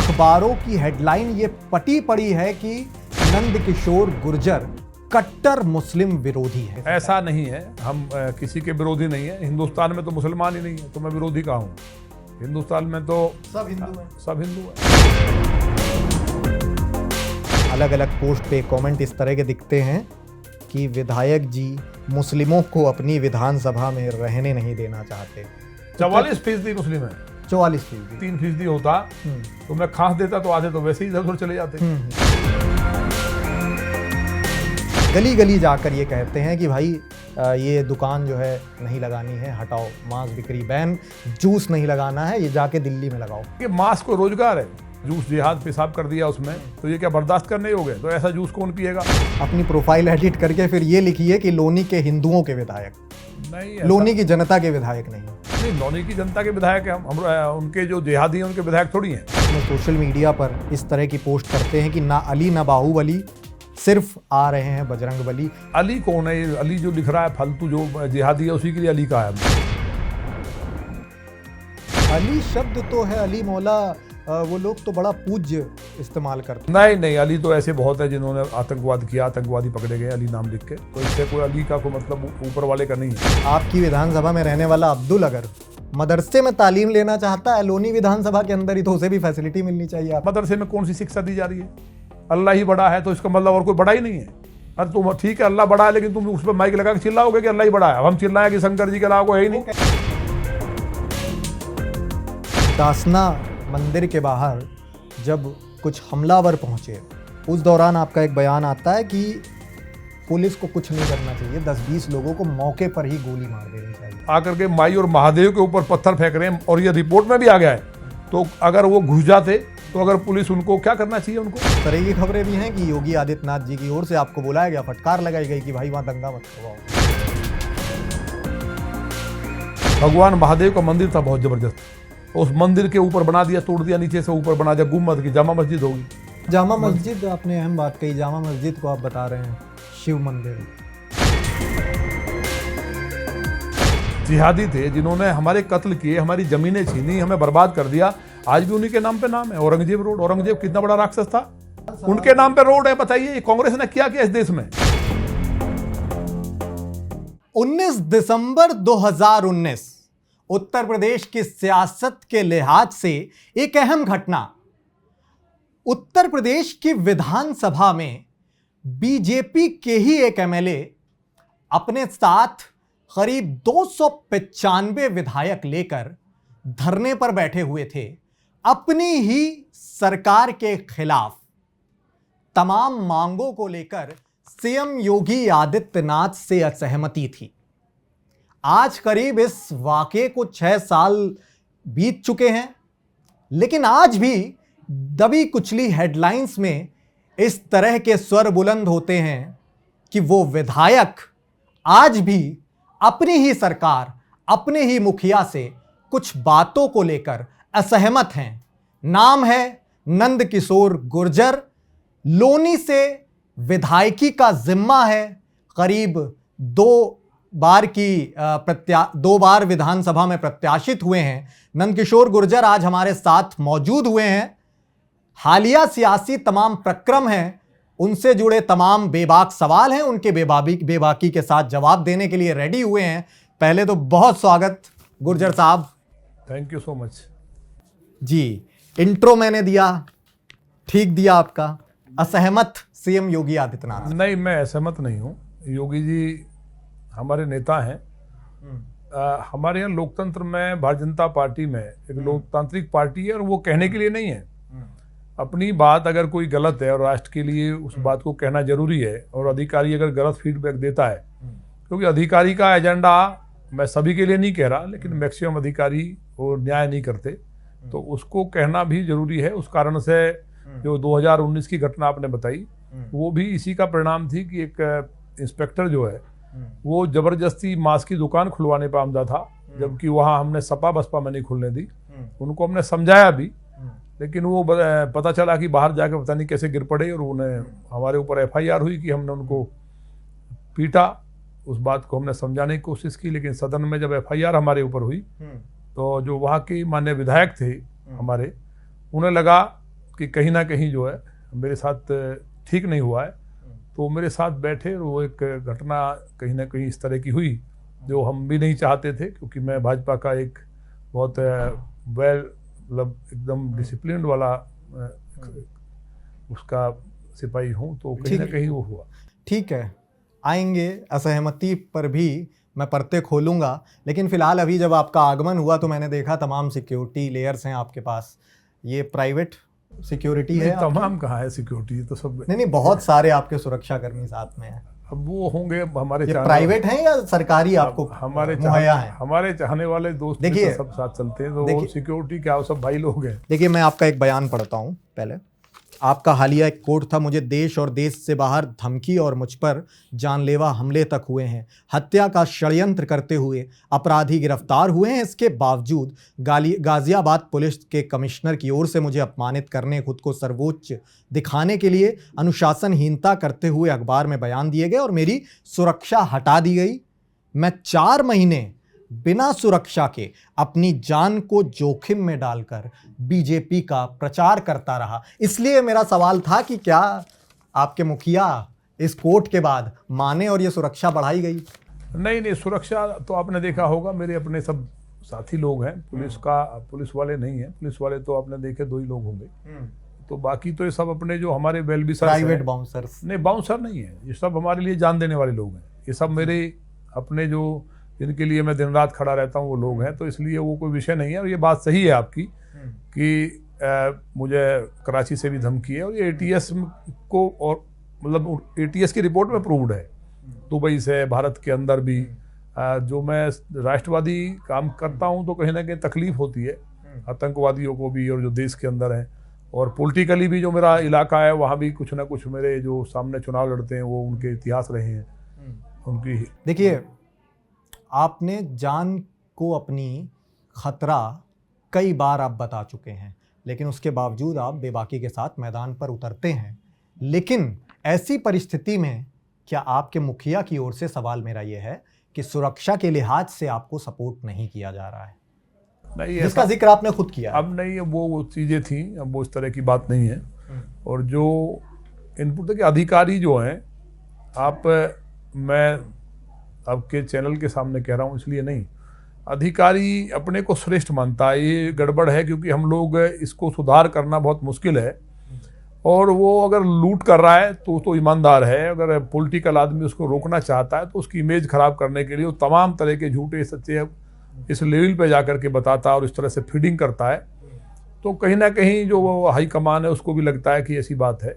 अखबारों की हेडलाइन ये पटी पड़ी है कि नंदकिशोर गुर्जर कट्टर मुस्लिम विरोधी है। ऐसा नहीं है, हम किसी के विरोधी नहीं है। हिंदुस्तान में तो मुसलमान ही नहीं है, तो मैं विरोधी कहाँ हूँ? हिंदुस्तान में तो सब हिंदू हैं। सब हिंदू हैं। अलग अलग पोस्ट पे कमेंट इस तरह के दिखते हैं कि विधायक जी मुस्लिमों को अपनी विधानसभा में रहने नहीं देना चाहते। 44% मुस्लिम है, 44%। 3% होता तो मैं खास देता तो आधे तो वैसे ही इधर चले जाते। गली गली जाकर ये कहते हैं कि भाई ये दुकान जो है नहीं लगानी है, हटाओ, मांस बिक्री बैन, जूस नहीं लगाना है, ये जाके दिल्ली में लगाओ। ये मांस को रोजगार है, जूस जिहाद पेशाब कर दिया उसमें, तो ये क्या बर्दाश्त करने हो गए? तो ऐसा जूस कौन पिएगा? अपनी प्रोफाइल एडिट करके फिर ये लिखिए कि लोनी के हिंदुओं के विधायक, नहीं, लोनी की जनता के विधायक नहीं। नहीं, लोनी की जनता के विधायक हैं हम उनके जो जिहादी हैं उनके विधायक थोड़ी हैं। सोशल मीडिया पर इस तरह की पोस्ट करते हैं कि ना अली ना बाहुबली, सिर्फ आ रहे हैं बजरंग बली। अली कौन है? अली जो लिख रहा है फालतू जो जिहादी है उसी के लिए अली का है। अली शब्द तो है, अली मौला, वो लोग तो बड़ा पूज्य इस्तेमाल करते हैं। नहीं, अली तो ऐसे बहुत है जिन्होंने आतंकवाद किया, आतंकवादी पकड़े गए अली नाम लिख के, तो इससे कोई अली का कोई मतलब ऊपर वाले का नहीं है। आपकी विधानसभा में रहने वाला अब्दुल अगर मदरसे में तालीम लेना चाहता है लोनी विधानसभा के अंदर ही, तो उसे भी फैसिलिटी मिलनी चाहिए। मदरसे में कौन सी शिक्षा दी जा रही है? अल्लाह ही बड़ा है, तो इसका मतलब और कोई बड़ा ही नहीं है। अरे तुम ठीक है अल्लाह बड़ा है, लेकिन तुम उस पर माइक लगा के चिल्लाओगे कि अल्लाह ही बड़ा है। हम चिल्लाएं कि शंकर जी के अलावा कोई है ही नहीं। दासना मंदिर के बाहर जब कुछ हमलावर पहुंचे, उस दौरान आपका एक बयान आता है कि पुलिस को कुछ नहीं करना चाहिए, 10-20 लोगों को मौके पर ही गोली मार देनी चाहिए। आकर के माई और महादेव के ऊपर पत्थर फेंक रहे हैं, और ये रिपोर्ट में भी आ गया है। तो अगर वो घुस जाते तो अगर पुलिस उनको क्या करना चाहिए? उनको इस तरह की खबरें भी हैं कि योगी आदित्यनाथ जी की ओर से आपको बुलाया गया, फटकार लगाई गई कि भाई वहां दंगा मत करवाओ। भगवान महादेव का मंदिर था बहुत जबरदस्त, उस मंदिर के ऊपर बना दिया, तोड़ दिया, नीचे से ऊपर बना दिया गुम्बद की जामा मस्जिद होगी। जामा मस्जिद, आपने अहम बात कही, जामा मस्जिद को आप बता रहे हैं शिव मंदिर। जिहादी थे जिन्होंने हमारे कत्ल किए, हमारी जमीनें छीनी, हमें बर्बाद कर दिया। आज भी उन्हीं के नाम पे नाम है, औरंगजेब रोड। औरंगजेब कितना बड़ा राक्षस था, उनके नाम पे रोड है। बताइए कांग्रेस ने क्या किया इस देश में? 19 दिसंबर 2019 उत्तर प्रदेश की सियासत के लिहाज से एक अहम घटना। उत्तर प्रदेश की विधानसभा में बीजेपी के ही एक एमएलए अपने साथ करीब 295 विधायक लेकर धरने पर बैठे हुए थे। अपनी ही सरकार के खिलाफ तमाम मांगों को लेकर सीएम योगी आदित्यनाथ से असहमति थी। आज करीब इस वाकये को 6 साल बीत चुके हैं, लेकिन आज भी दबी कुचली हेडलाइंस में इस तरह के स्वर बुलंद होते हैं कि वो विधायक आज भी अपनी ही सरकार, अपने ही मुखिया से कुछ बातों को लेकर असहमत हैं। नाम है नंदकिशोर गुर्जर, लोनी से विधायकी का जिम्मा है, करीब 2 बार विधानसभा में प्रत्याशित हुए हैं। नंदकिशोर गुर्जर आज हमारे साथ मौजूद हुए हैं। हालिया सियासी तमाम प्रक्रम हैं, उनसे जुड़े तमाम बेबाक सवाल हैं, उनके बेबाकी के साथ जवाब देने के लिए रेडी हुए हैं। पहले तो बहुत स्वागत गुर्जर साहब। Thank you so much ji. Intro मैंने दिया, ठीक दिया आपका। असहमत सीएम योगी आदित्यनाथ? नहीं, मैं असहमत नहीं हूँ। योगी जी हमारे नेता हैं। हमारे यहाँ लोकतंत्र में भारतीय जनता पार्टी में एक लोकतांत्रिक पार्टी है, और वो कहने के लिए नहीं है। अपनी बात अगर कोई गलत है और राष्ट्र के लिए उस बात को कहना जरूरी है, और अधिकारी अगर गलत फीडबैक देता है, क्योंकि अधिकारी का एजेंडा मैं सभी के लिए नहीं कह रहा, लेकिन मैक्सिमम अधिकारी वो न्याय नहीं करते, तो उसको कहना भी जरूरी है। उस कारण से जो 2019 की घटना आपने बताई, वो भी इसी का परिणाम थी कि एक इंस्पेक्टर जो है वो जबरदस्ती मांस की दुकान खुलवाने पर आमदा था, जबकि वहाँ हमने सपा बसपा में नहीं खुलने दी। उनको हमने समझाया भी, लेकिन वो पता चला कि बाहर जाकर पता नहीं कैसे गिर पड़े, और उन्हें हमारे ऊपर FIR हुई कि हमने उनको पीटा। उस बात को हमने समझाने की कोशिश की, लेकिन सदन में जब FIR हमारे ऊपर हुई तो जो वहाँ के माननीय विधायक थे हमारे, उन्हें लगा कि कहीं ना कहीं जो है मेरे साथ ठीक नहीं हुआ है, तो मेरे साथ बैठे और वो एक घटना कहीं ना कहीं इस तरह की हुई जो हम भी नहीं चाहते थे, क्योंकि मैं भाजपा का एक बहुत वेल मतलब एकदम डिसिप्लिन वाला उसका सिपाही हूँ, तो कहीं ना कहीं वो हुआ। ठीक है, आएंगे असहमति पर भी मैं परते खोलूंगा, लेकिन फिलहाल अभी जब आपका आगमन हुआ तो मैंने देखा तमाम सिक्योरिटी लेयर्स हैं आपके पास। ये प्राइवेट सिक्योरिटी है? तमाम कहाँ है सिक्योरिटी, तो सब नहीं, बहुत सारे आपके सुरक्षा कर्मी साथ में हैं। अब वो होंगे हमारे प्राइवेट हैं या सरकारी आपको मुहैया है? हमारे चाहने वाले दोस्त देखिए सब साथ चलते हैं, तो वो सिक्योरिटी क्या, वो सब भाई लोग हैं। देखिए, मैं आपका एक बयान पढ़ता हूँ पहले। आपका हालिया एक कोट था, मुझे देश और देश से बाहर धमकी और मुझ पर जानलेवा हमले तक हुए हैं। हत्या का षड्यंत्र करते हुए अपराधी गिरफ्तार हुए हैं। इसके बावजूद गाजियाबाद पुलिस के कमिश्नर की ओर से मुझे अपमानित करने, खुद को सर्वोच्च दिखाने के लिए अनुशासनहीनता करते हुए अखबार में बयान दिए गए और मेरी सुरक्षा हटा दी गई। मैं 4 महीने बिना सुरक्षा के अपनी जान को जोखिम में डालकर बीजेपी का प्रचार करता रहा। इसलिए मेरा सवाल था कि क्या आपके मुखिया इस कोर्ट के बाद माने और ये सुरक्षा बढ़ाई गई? नहीं, सुरक्षा तो आपने देखा होगा, मेरे अपने सब साथी लोग हैं, पुलिस वाले नहीं हैं। पुलिस वाले तो आपने देखे 2 ही लोग होंगे, तो बाकी तो ये सब अपने जो हमारे वेलविशर्स, प्राइवेट बाउंसर्स। नहीं, बाउंसर नहीं है, ये सब हमारे लिए जान देने वाले लोग हैं। ये सब मेरे अपने जो जिनके लिए मैं दिन रात खड़ा रहता हूँ वो लोग हैं, तो इसलिए वो कोई विषय नहीं है। और ये बात सही है आपकी कि मुझे कराची से भी धमकी है, और ये ATS को, और मतलब ATS की रिपोर्ट में प्रूव्ड है, दुबई से, भारत के अंदर भी। जो मैं राष्ट्रवादी काम करता हूँ तो कहीं ना कहीं तकलीफ होती है आतंकवादियों को भी, और जो देश के अंदर हैं, और पॉलिटिकली भी जो मेरा इलाका है वहाँ भी कुछ ना कुछ मेरे जो सामने चुनाव लड़ते हैं वो उनके इतिहास रहे हैं उनकी। देखिए, आपने जान को अपनी खतरा कई बार आप बता चुके हैं, लेकिन उसके बावजूद आप बेबाकी के साथ मैदान पर उतरते हैं। लेकिन ऐसी परिस्थिति में क्या आपके मुखिया की ओर से, सवाल मेरा ये है कि सुरक्षा के लिहाज से आपको सपोर्ट नहीं किया जा रहा है? नहीं, जिसका जिक्र आपने खुद किया। अब नहीं, वो चीज़ें थी, अब वो इस तरह की बात नहीं है। और जो इनपुट के अधिकारी जो हैं, मैं आपके चैनल के सामने कह रहा हूँ इसलिए नहीं, अधिकारी अपने को श्रेष्ठ मानता है, ये गड़बड़ है, क्योंकि हम लोग इसको सुधार करना बहुत मुश्किल है। और वो अगर लूट कर रहा है तो ईमानदार है, अगर पॉलिटिकल आदमी उसको रोकना चाहता है तो उसकी इमेज खराब करने के लिए वो तमाम तरह के झूठे सच्चे इस लेवल पे जाकर के बताता है और इस तरह से फीडिंग करता है। तो कहीं ना कहीं जो वो हाई कमान है उसको भी लगता है कि ऐसी बात है।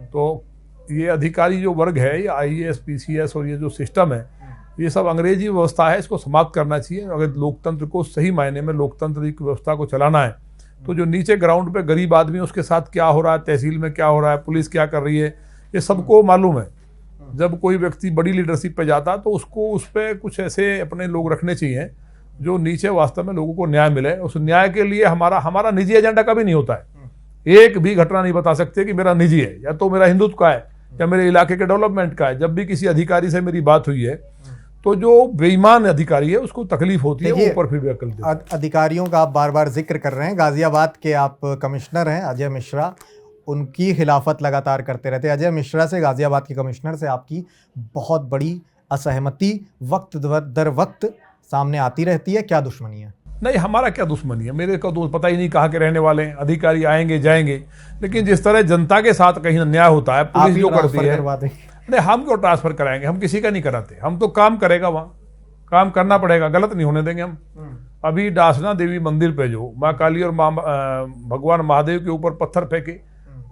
तो ये अधिकारी जो वर्ग है, ये IAS PCS और ये जो सिस्टम है, ये सब अंग्रेजी व्यवस्था है, इसको समाप्त करना चाहिए। अगर लोकतंत्र को सही मायने में लोकतांत्रिक व्यवस्था को चलाना है तो जो नीचे ग्राउंड पे गरीब आदमी उसके साथ क्या हो रहा है, तहसील में क्या हो रहा है, पुलिस क्या कर रही है, ये सबको मालूम है। जब कोई व्यक्ति बड़ी लीडरशिप पे जाता तो उसको उस पर कुछ ऐसे अपने लोग रखने चाहिए जो नीचे वास्तव में लोगों को न्याय मिले। उस न्याय के लिए हमारा निजी एजेंडा कभी नहीं होता है। एक भी घटना नहीं बता सकते कि मेरा निजी है, या तो मेरा हिंदुत्व का है या मेरे इलाके के डेवलपमेंट का है। जब भी किसी अधिकारी से मेरी बात हुई है तो जो बेईमान अधिकारी है उसको तकलीफ होती है, वो ऊपर फिर भी अकल देते हैं। अधिकारियों का आप बार बार जिक्र कर रहे हैं, गाजियाबाद के आप कमिश्नर हैं अजय मिश्रा, उनकी खिलाफत लगातार करते रहते हैं। अजय मिश्रा से, गाजियाबाद के कमिश्नर से आपकी बहुत बड़ी असहमति वक्त दर वक्त सामने आती रहती है, क्या दुश्मनी है? नहीं, हमारा क्या दुश्मनी है, मेरे को तो पता ही नहीं कहाँ के रहने वाले हैं। अधिकारी आएंगे जाएंगे, लेकिन जिस तरह जनता के साथ कहीं अन्याय होता है, पुलिस जो करती है, नहीं हम क्यों ट्रांसफर कराएंगे, हम किसी का नहीं कराते। हम तो काम करेगा, वहाँ काम करना पड़ेगा, गलत नहीं होने देंगे हम। अभी डासना देवी मंदिर पे जो माँ काली और भगवान महादेव के ऊपर पत्थर फेंके,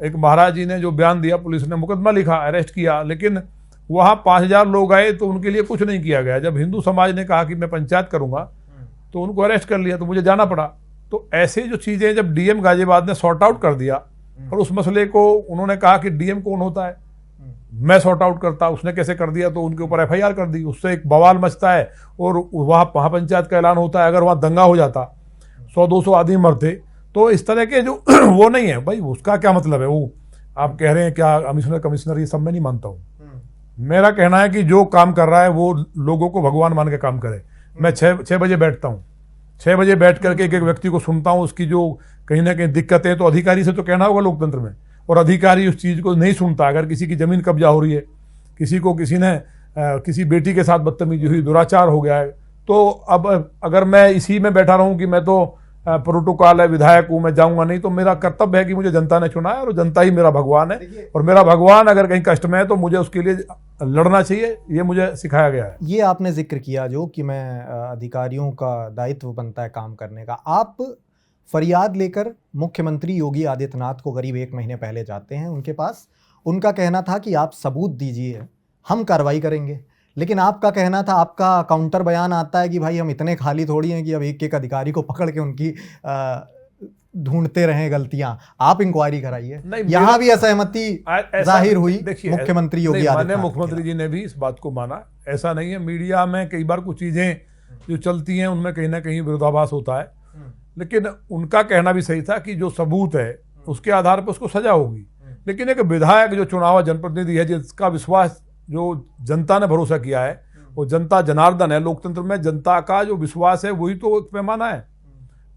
एक महाराज जी ने जो बयान दिया, पुलिस ने मुकदमा लिखा, अरेस्ट किया, लेकिन वहाँ 5000 लोग आए तो उनके लिए कुछ नहीं किया गया। जब हिंदू समाज ने कहा कि मैं पंचायत करूंगा तो उनको अरेस्ट कर लिया, तो मुझे जाना पड़ा। तो ऐसे जो चीजें जब DM गाजियाबाद ने सॉर्ट आउट कर दिया, और उस मसले को उन्होंने कहा कि DM कौन होता है, मैं सॉर्ट आउट करता, उसने कैसे कर दिया, तो उनके ऊपर FIR कर दी। उससे एक बवाल मचता है और वहाँ पंचायत का ऐलान होता है। अगर वहाँ दंगा हो जाता, 100-200 आदमी मरते, तो इस तरह के जो वो नहीं है भाई, उसका क्या मतलब है। वो आप कह रहे हैं क्या कमिश्नर, ये सब मैं नहीं मानता हूँ। मेरा कहना है कि जो काम कर रहा है वो लोगों को भगवान मान के काम करे। मैं 6 बजे बैठता हूँ, 6 बजे बैठ करके एक एक व्यक्ति को सुनता हूँ, उसकी जो कहीं ना कहीं दिक्कतें, तो अधिकारी से तो कहना होगा लोकतंत्र में, और अधिकारी उस चीज़ को नहीं सुनता। अगर किसी की ज़मीन कब्जा हो रही है, किसी ने किसी बेटी के साथ बदतमीजी हुई, दुराचार हो गया है, तो अब अगर मैं इसी में बैठा रहूं कि मैं तो प्रोटोकॉल है, विधायक हूं, मैं जाऊंगा नहीं, तो मेरा कर्तव्य है कि मुझे जनता ने चुना है और जनता ही मेरा भगवान है, और मेरा भगवान अगर कहीं कष्ट में है तो मुझे उसके लिए लड़ना चाहिए। ये मुझे सिखाया गया है। ये आपने जिक्र किया जो कि मैं अधिकारियों का दायित्व बनता है काम करने का। आप फरियाद लेकर मुख्यमंत्री योगी आदित्यनाथ को करीब 1 महीने पहले जाते हैं उनके पास। उनका कहना था कि आप सबूत दीजिए, हम कार्रवाई करेंगे, लेकिन आपका कहना था, आपका काउंटर बयान आता है कि भाई हम इतने खाली थोड़ी हैं कि अब एक एक अधिकारी को पकड़ के उनकी ढूंढते रहें गलतियां, आप इंक्वायरी कराइए। यहां भी असहमति जाहिर हुई मुख्यमंत्री योगी आदित्यनाथ। मुख्यमंत्री जी ने भी इस बात को माना। ऐसा नहीं है, मीडिया में कई बार कुछ चीजें जो चलती हैं उनमें कहीं ना कहीं विरोधाभास होता है, लेकिन उनका कहना भी सही था कि जो सबूत है उसके आधार पर उसको सजा होगी। लेकिन एक विधायक जो चुनाव जनप्रतिनिधि है, जिसका विश्वास जो जनता ने भरोसा किया है, वो जनता जनार्दन है। लोकतंत्र में जनता का जो विश्वास है वही तो एक पैमाना है,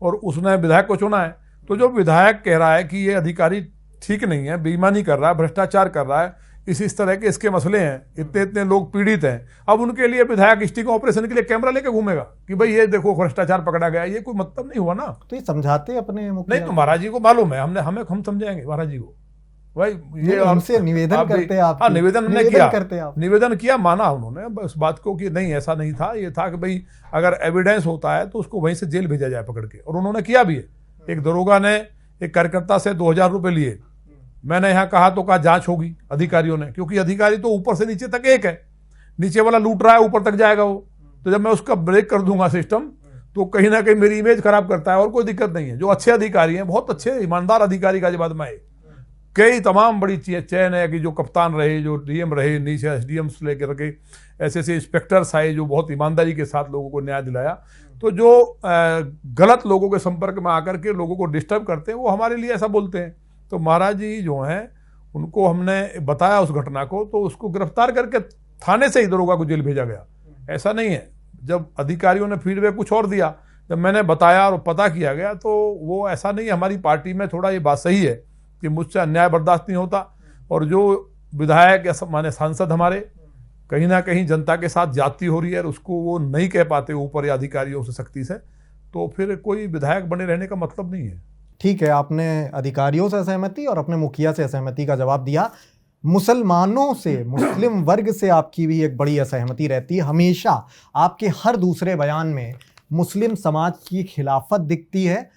और उसने विधायक को चुना है। तो जो विधायक कह रहा है कि ये अधिकारी ठीक नहीं है, बेईमानी कर रहा है, भ्रष्टाचार कर रहा है, इस तरह के इसके मसले हैं, इतने लोग पीड़ित हैं, अब उनके लिए विधायक स्टिंग ऑपरेशन के लिए कैमरा लेके घूमेगा कि भाई ये देखो भ्रष्टाचार पकड़ा गया, ये कोई मतलब नहीं हुआ ना। तो ये समझाते अपने नहीं, तो महाराज जी को मालूम है, हम समझाएंगे महाराज जी को। भाई ये हमसे निवेदन करते हैं आप। हाँ, निवेदन हमने किया, करते आप निवेदन किया, माना उन्होंने इस बात को कि नहीं ऐसा नहीं था, ये था कि भाई अगर एविडेंस होता है तो उसको वहीं से जेल भेजा जाए पकड़ के, और उन्होंने किया भी है। एक दरोगा ने एक कार्यकर्ता से 2000 रुपए लिए, मैंने यहाँ कहा तो कहा जांच होगी अधिकारियों ने, क्योंकि अधिकारी तो ऊपर से नीचे तक एक है, नीचे वाला लूट रहा है, ऊपर तक जाएगा वो, तो जब मैं उसका ब्रेक कर दूंगा सिस्टम तो कहीं ना कहीं मेरी इमेज खराब करता है, और कोई दिक्कत नहीं है। जो अच्छे अधिकारी हैं, बहुत अच्छे ईमानदार अधिकारी का बाद में कई तमाम बड़ी चैन है कि जो कप्तान रहे, जो डीएम रहे, नीचे एसडीएम से लेकर के ऐसे इंस्पेक्टर्स आए जो बहुत ईमानदारी के साथ लोगों को न्याय दिलाया। तो जो गलत लोगों के संपर्क में आकर के लोगों को डिस्टर्ब करते हैं वो हमारे लिए ऐसा बोलते हैं। तो महाराज जी जो हैं उनको हमने बताया उस घटना को, तो उसको गिरफ्तार करके थाने से ही दरोगा को जेल भेजा गया। ऐसा नहीं है, जब अधिकारियों ने फीडबैक कुछ और दिया, जब मैंने बताया और पता किया गया, तो वो ऐसा नहीं है। हमारी पार्टी में थोड़ा ये बात सही है कि मुझसे अन्याय बर्दाश्त नहीं होता, और जो विधायक या माने सांसद हमारे कहीं ना कहीं जनता के साथ जाती हो रही है, उसको वो नहीं कह पाते ऊपर या अधिकारियों से सख्ती से, तो फिर कोई विधायक बने रहने का मतलब नहीं है। ठीक है, आपने अधिकारियों से असहमति और अपने मुखिया से असहमति का जवाब दिया। मुसलमानों से, मुस्लिम वर्ग से आपकी भी एक बड़ी असहमति रहती है। हमेशा आपके हर दूसरे बयान में मुस्लिम समाज की खिलाफत दिखती है,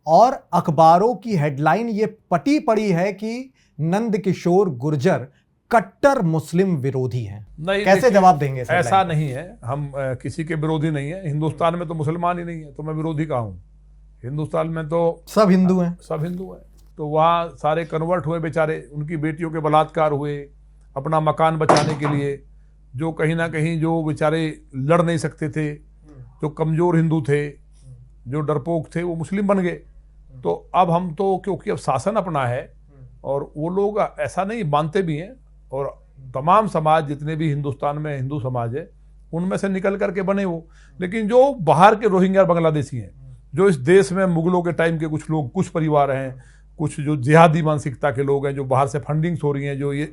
और अखबारों की हेडलाइन ये पटी पड़ी है कि नंद किशोर गुर्जर कट्टर मुस्लिम विरोधी हैं। कैसे जवाब देंगे? ऐसा नहीं है, हम किसी के विरोधी नहीं है। हिंदुस्तान में तो मुसलमान ही नहीं है, तो मैं विरोधी कहाँ हूँ? हिंदुस्तान में तो सब हिंदू हैं, सब हिंदू हैं। तो वहाँ सारे कन्वर्ट हुए बेचारे, उनकी बेटियों के बलात्कार हुए अपना मकान बचाने के लिए, जो कहीं ना कहीं जो बेचारे लड़ नहीं सकते थे, जो कमजोर हिंदू थे, जो डरपोक थे, वो मुस्लिम बन गए। तो अब हम तो क्योंकि अब शासन अपना है, और वो लोग ऐसा नहीं मानते भी हैं, और तमाम समाज जितने भी हिंदुस्तान में हिंदू समाज है उनमें से निकल करके बने वो। लेकिन जो बाहर के रोहिंग्या बांग्लादेशी हैं, जो इस देश में मुगलों के टाइम के कुछ लोग, कुछ परिवार हैं, कुछ जो जिहादी मानसिकता के लोग हैं, जो बाहर से फंडिंग्स हो रही हैं, जो ये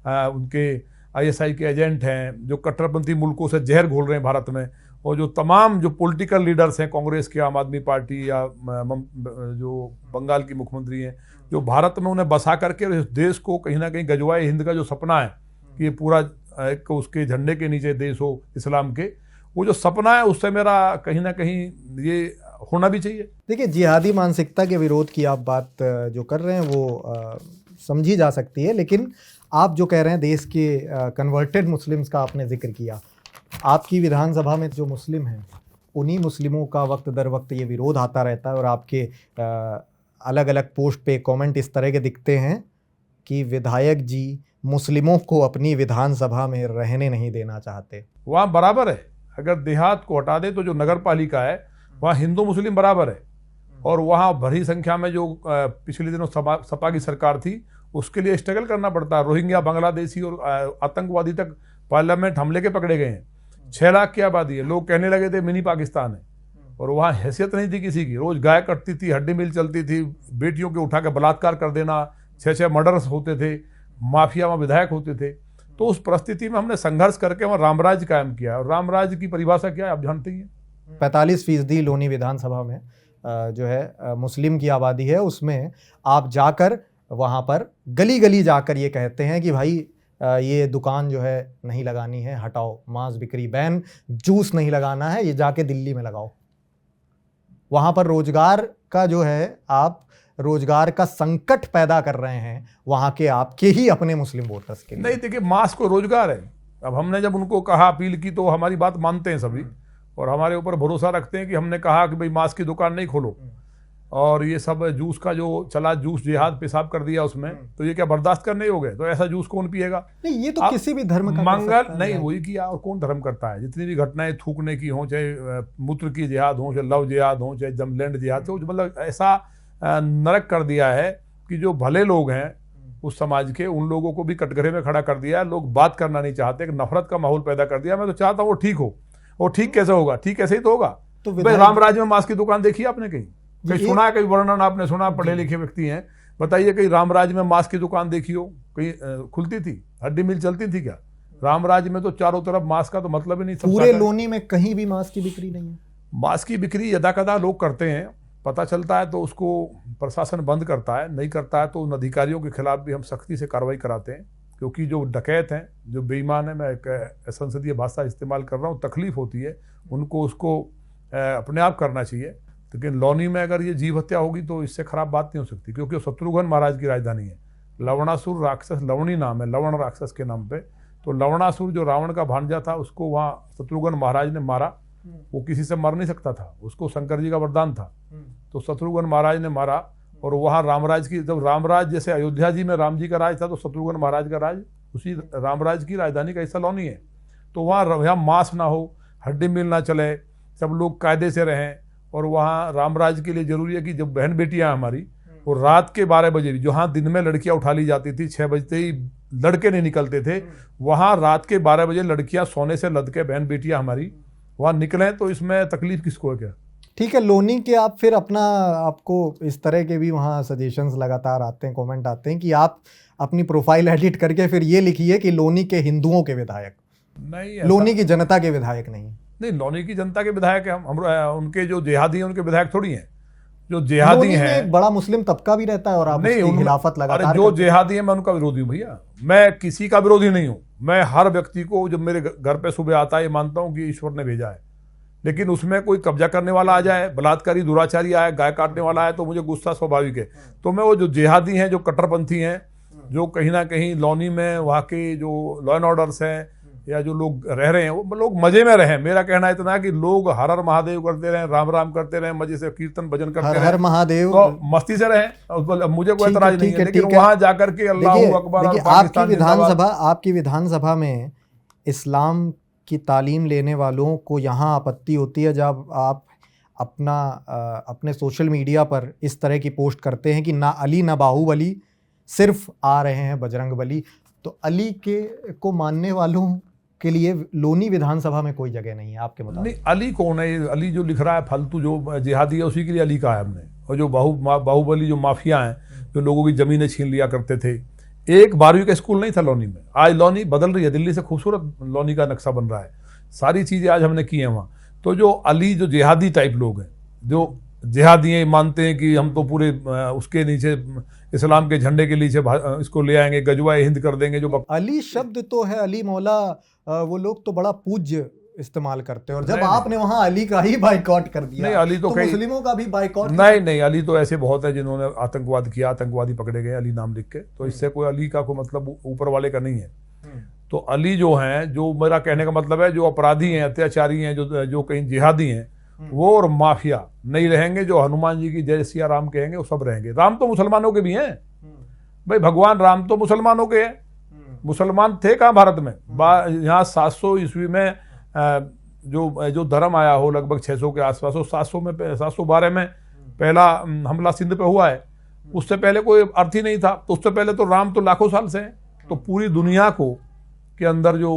उनके आईएसआई के एजेंट हैं, जो कट्टरपंथी मुल्कों से जहर घोल रहे हैं भारत में, और जो तमाम जो पॉलिटिकल लीडर्स हैं, कांग्रेस के, आम आदमी पार्टी, या जो बंगाल की मुख्यमंत्री हैं, जो भारत में उन्हें बसा करके इस देश को कहीं ना कहीं गजवाए हिंद का जो सपना है कि ये पूरा एक उसके झंडे के नीचे देश हो इस्लाम के, वो जो सपना है उससे मेरा कहीं ना कहीं ये होना भी चाहिए। देखिए, जिहादी मानसिकता के विरोध की आप बात जो कर रहे हैं वो समझी जा सकती है, लेकिन आप जो कह रहे हैं देश के कन्वर्टेड मुस्लिम्स का आपने जिक्र किया, आपकी विधानसभा में जो मुस्लिम हैं उन्हीं मुस्लिमों का वक्त दर वक्त ये विरोध आता रहता है, और आपके अलग अलग पोस्ट पे कमेंट इस तरह के दिखते हैं कि विधायक जी मुस्लिमों को अपनी विधानसभा में रहने नहीं देना चाहते। वहाँ बराबर है, अगर देहात को हटा दे तो जो नगर पालिका है वहाँ हिंदू मुस्लिम बराबर है, और वहाँ भरी संख्या में जो पिछले दिनों सपा की सरकार थी उसके लिए स्ट्रगल करना पड़ता है। रोहिंग्या, बांग्लादेशी और आतंकवादी तक पार्लियामेंट हमले के पकड़े गए हैं। 6 लाख की आबादी है, लोग कहने लगे थे मिनी पाकिस्तान है, और वहाँ हैसियत नहीं थी किसी की। रोज गाय कटती थी, हड्डी मिल चलती थी, बेटियों के उठा के बलात्कार कर देना, 6-6 मर्डर्स होते थे, माफिया वहाँ विधायक होते थे। तो उस परिस्थिति में हमने संघर्ष करके वहाँ रामराज कायम किया। और रामराज की परिभाषा क्या है आप जानते ही हैं। 45% लोनी विधानसभा में जो है मुस्लिम की आबादी है, उसमें आप जाकर वहाँ पर गली गली जाकर ये कहते हैं कि भाई ये दुकान जो है नहीं लगानी है, हटाओ, मांस बिक्री बैन, जूस नहीं लगाना है, ये जाके दिल्ली में लगाओ। वहाँ पर रोजगार का जो है, आप रोजगार का संकट पैदा कर रहे हैं वहाँ के आपके ही अपने मुस्लिम वोटर्स के लिए। नहीं, देखिए मांस को रोजगार है। अब हमने जब उनको कहा, अपील की, तो हमारी बात मानते हैं सभी और हमारे ऊपर भरोसा रखते हैं कि हमने कहा कि भाई मांस की दुकान नहीं खोलो। और ये सब जूस का जो चला, जूस जिहाद पेशाब कर दिया उसमें, तो ये क्या बर्दाश्त करने हो गए? तो ऐसा जूस कौन पिएगा? नहीं, ये तो किसी भी धर्म का मंगल नहीं वही किया। और कौन धर्म करता है? जितनी भी घटनाएं थूकने की हो, चाहे मूत्र की जिहाद हो, चाहे लव जिहाद हो, चाहे जमलैंड जिहाद हो, मतलब ऐसा नरक कर दिया है कि जो भले लोग हैं उस समाज के, उन लोगों को भी कटघरे में खड़ा कर दिया है। लोग बात करना नहीं चाहते, एक नफरत का माहौल पैदा कर दिया। मैं तो चाहता हूँ वो ठीक हो। और ठीक कैसे होगा? ठीक ऐसे ही तो होगा। तो भाई रामराज में मांस की दुकान देखी आपने कहीं? कहीं सुना है? कहीं वर्णन आपने सुना? पढ़े लिखे व्यक्ति हैं, बताइए कहीं रामराज में मांस की दुकान देखी हो? कहीं खुलती थी? हड्डी मिल चलती थी क्या? रामराज में तो चारों तरफ मांस का तो मतलब ही नहीं। पूरे लोनी में कहीं भी मांस की बिक्री नहीं है। मांस की बिक्री यदा कदा लोग करते हैं, पता चलता है तो उसको प्रशासन बंद करता है, नहीं करता है तो उन अधिकारियों के खिलाफ भी हम सख्ती से कार्रवाई कराते हैं। क्योंकि जो डकैत हैं, जो बेईमान है, मैं एक संसदीय भाषा इस्तेमाल कर रहा हूँ, तकलीफ होती है उनको, उसको अपने आप करना चाहिए। लेकिन लौनी में अगर ये जीव हत्या होगी तो इससे खराब बात नहीं हो सकती, क्योंकि वो शत्रुघ्न महाराज की राजधानी है। लवणासुर राक्षस, लवणी नाम है, लवण राक्षस के नाम पे। तो लवणासुर जो रावण का भांजा था, उसको वहाँ शत्रुघ्न महाराज ने मारा। वो किसी से मर नहीं सकता था, उसको शंकर जी का वरदान था। तो शत्रुघ्न महाराज ने मारा। और वहाँ रामराज की, जब रामराज जैसे अयोध्या जी में राम जी का राज था, तो शत्रुघ्न महाराज का राज, उसी रामराज की राजधानी का हिस्सा लौनी है। तो वहाँ मांस ना हो, हड्डी मिल ना चले, सब लोग कायदे से रहें। और वहाँ रामराज के लिए जरूरी है कि जब बहन बेटियां हमारी, वो रात के 12 बजे भी, जहाँ दिन में लड़कियां उठा ली जाती थी, 6 बजते ही लड़के नहीं निकलते थे, वहाँ रात के 12 बजे लड़कियां सोने से लद के, बहन बेटियां हमारी वहाँ निकलें। तो इसमें तकलीफ किसको है? क्या ठीक है, लोनी के आप फिर अपना, आपको इस तरह के भी वहाँ सजेशंस लगातार आते हैं, कमेंट आते हैं कि आप अपनी प्रोफाइल एडिट करके फिर ये लिखिए कि लोनी के हिंदुओं के विधायक, नहीं, लोनी की जनता के विधायक नहीं। नहीं, लौनी की जनता के विधायक हैं हम उनके जो जिहादी हैं उनके विधायक थोड़ी हैं। जो जिहादी हैं, एक बड़ा मुस्लिम तबका भी रहता है और आप उसकी खिलाफत लगातार। जो जिहादी हैं मैं उनका विरोधी हूँ भैया। मैं किसी का विरोधी नहीं हूँ। मैं हर व्यक्ति को जब मेरे घर पे सुबह आता है, ये मानता हूँ कि ईश्वर ने भेजा है। लेकिन उसमें कोई कब्जा करने वाला आ जाए, बलात्कारी, दुराचारी आए, गाय काटने वाला है, तो मुझे गुस्सा स्वाभाविक है। तो मैं वो जो जिहादी हैं, जो कट्टरपंथी हैं, जो कहीं ना कहीं लौनी में वहाँ के जो लॉ एंड ऑर्डर्स हैं या जो लोग रह रहे हैं, वो लोग मजे में रहें। मेरा कहना इतना है कि लोग हर हर महादेव करते रहें, राम राम करते रहें, मजे से कीर्तन भजन करते रहें, हर महादेव, तो मस्ती से रहें। मुझे कोई एतराज नहीं है। लेकिन वहां जाकर के अल्लाहू अकबर, आपकी विधानसभा में इस्लाम की तालीम लेने वालों को यहाँ आपत्ति होती है जब आप अपने सोशल मीडिया पर इस तरह की पोस्ट करते हैं कि ना अली ना बाहुबली, सिर्फ आ रहे हैं बजरंग बली। तो अली को मानने वालों के लिए लोनी विधानसभा में कोई जगह नहीं है आपके मुताबिक? नहीं, अली कौन है? अली जो लिख रहा है फालतू, जो जिहादी है, उसी के लिए अली कहा है हमने। और जो बाहुबली, जो माफिया हैं, जो लोगों की जमीनें छीन लिया करते थे। एक 12वीं का स्कूल नहीं था लौनी में। आज लौनी बदल रही है, दिल्ली से खूबसूरत लौनी का नक्शा बन रहा है। सारी चीजें आज हमने की हैं वहाँ। तो जो अली, जो जिहादी टाइप लोग हैं, जो जिहादी हैं, मानते हैं कि हम तो पूरे उसके नीचे, इस्लाम के झंडे के नीचे इसको ले आएंगे, गजवाए हिंद कर देंगे। जो अली शब्द तो है, अली मौला, वो लोग तो बड़ा पूज्य इस्तेमाल करते हैं। और जब आपने वहां अली का ही बाइकॉट कर दिया, नहीं, अली तो मुस्लिमों का भी बाइकॉट नहीं, अली तो ऐसे बहुत है जिन्होंने आतंकवाद किया, आतंकवादी पकड़े गए अली नाम लिख के। तो इससे कोई अली का कोई मतलब ऊपर वाले का नहीं है। तो अली जो हैं, जो मेरा कहने का मतलब है, जो अपराधी हैं, अत्याचारी हैं, जो कहीं जिहादी हैं, वो और माफिया नहीं रहेंगे। जो हनुमान जी की जय सिया राम कहेंगे वो सब रहेंगे। राम तो मुसलमानों के भी हैं भाई, भगवान राम तो मुसलमानों के हैं। मुसलमान थे कहाँ भारत में? यहाँ 700 ईस्वी में जो धर्म आया हो, लगभग 600 के आसपास हो, 712 में पहला हमला सिंध पे हुआ है। उससे पहले कोई अर्थ ही नहीं था। तो उससे पहले तो राम तो लाखों साल से हैं। तो पूरी दुनिया को के अंदर जो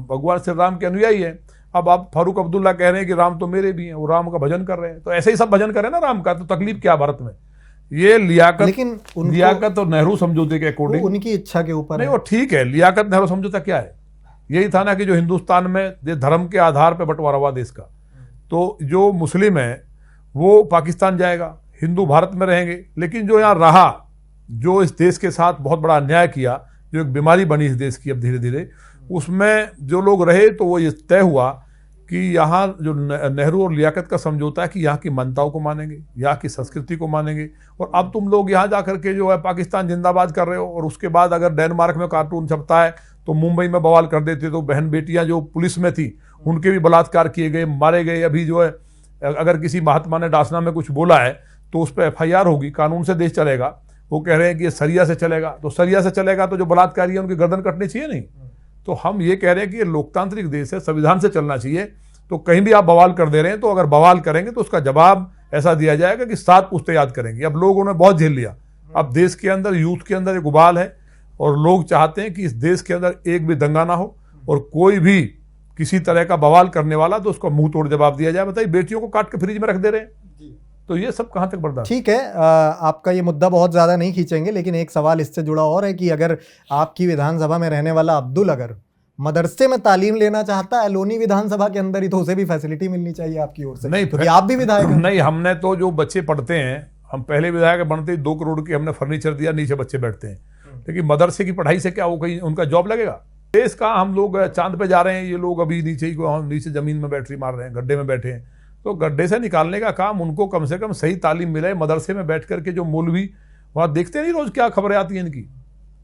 भगवान श्री राम के अनुयायी है। अब आप फारूक अब्दुल्ला कह रहे हैं कि राम तो मेरे भी हैं, वो राम का भजन कर रहे हैं, तो ऐसे ही सब भजन करें ना राम का, तो तकलीफ क्या भारत में? ये लियाकत और नेहरू समझौते के अकॉर्डिंग उनकी इच्छा के ऊपर नहीं, वो ठीक है। लियाकत नेहरू समझौता क्या है? यही था ना कि जो हिंदुस्तान में धर्म के आधार पर बंटवारा हुआ देश का, तो जो मुस्लिम है वो पाकिस्तान जाएगा, हिंदू भारत में रहेंगे। लेकिन जो यहाँ रहा, जो इस देश के साथ बहुत बड़ा अन्याय किया, जो एक बीमारी बनी इस देश की अब धीरे धीरे, उसमें जो लोग रहे तो वो ये तय हुआ कि यहाँ जो नेहरू और लियाकत का समझौता है कि यहाँ की मान्यताओं को मानेंगे, यहाँ की संस्कृति को मानेंगे। और अब तुम लोग यहाँ जाकर के जो है पाकिस्तान जिंदाबाद कर रहे हो, और उसके बाद अगर डेनमार्क में कार्टून छपता है तो मुंबई में बवाल कर देते, तो बहन बेटियां जो पुलिस में थी उनके भी बलात्कार किए गए, मारे गए। अभी जो है अगर किसी महात्मा ने डासना में कुछ बोला है तो उस पर FIR होगी, कानून से देश चलेगा। वो कह रहे हैं कि ये सरिया से चलेगा, तो सरिया से चलेगा तो जो बलात्कारी है उनकी गर्दन कटनी चाहिए नहीं? तो हम ये कह रहे हैं कि ये लोकतांत्रिक देश है, संविधान से चलना चाहिए। तो कहीं भी आप बवाल कर दे रहे हैं, तो अगर बवाल करेंगे तो उसका जवाब ऐसा दिया जाएगा कि 7 पुश्तें याद करेंगे। अब लोगों ने बहुत झेल लिया, अब देश के अंदर यूथ के अंदर एक उबाल है, और लोग चाहते हैं कि इस देश के अंदर एक भी दंगा ना हो, और कोई भी किसी तरह का बवाल करने वाला तो उसको मुंह तोड़ जवाब दिया जाए। बताइए, बेटियों को काट के फ्रिज में रख दे रहे हैं, तो ये सब कहां तक बर्दाश्त? ठीक है, आपका ये मुद्दा बहुत ज्यादा नहीं खींचेंगे, लेकिन एक सवाल इससे जुड़ा और है कि अगर आपकी विधानसभा में रहने वाला अब्दुल अगर मदरसे में तालीम लेना चाहता है लोनी विधानसभा के अंदर ही, तो उसे भी फैसिलिटी मिलनी चाहिए आपकी ओर से। नहीं, क्योंकि आप भी विधायक हैं। नहीं, हमने तो जो बच्चे पढ़ते हैं, हम पहले विधायक बनते ही 2 करोड़ की हमने फर्नीचर दिया, नीचे बच्चे बैठते हैं। लेकिन मदरसे की पढ़ाई से क्या वो कहीं उनका जॉब लगेगा? देश का हम लोग चांद पे जा रहे हैं, ये लोग अभी नीचे जमीन में बैटरी मार रहे हैं, गड्ढे में बैठे हैं। तो गड्ढे से निकालने का काम उनको कम से कम सही तालीम मिले। मदरसे में बैठ करके जो मौलवी वहाँ देखते नहीं रोज क्या खबरें आती हैं इनकी,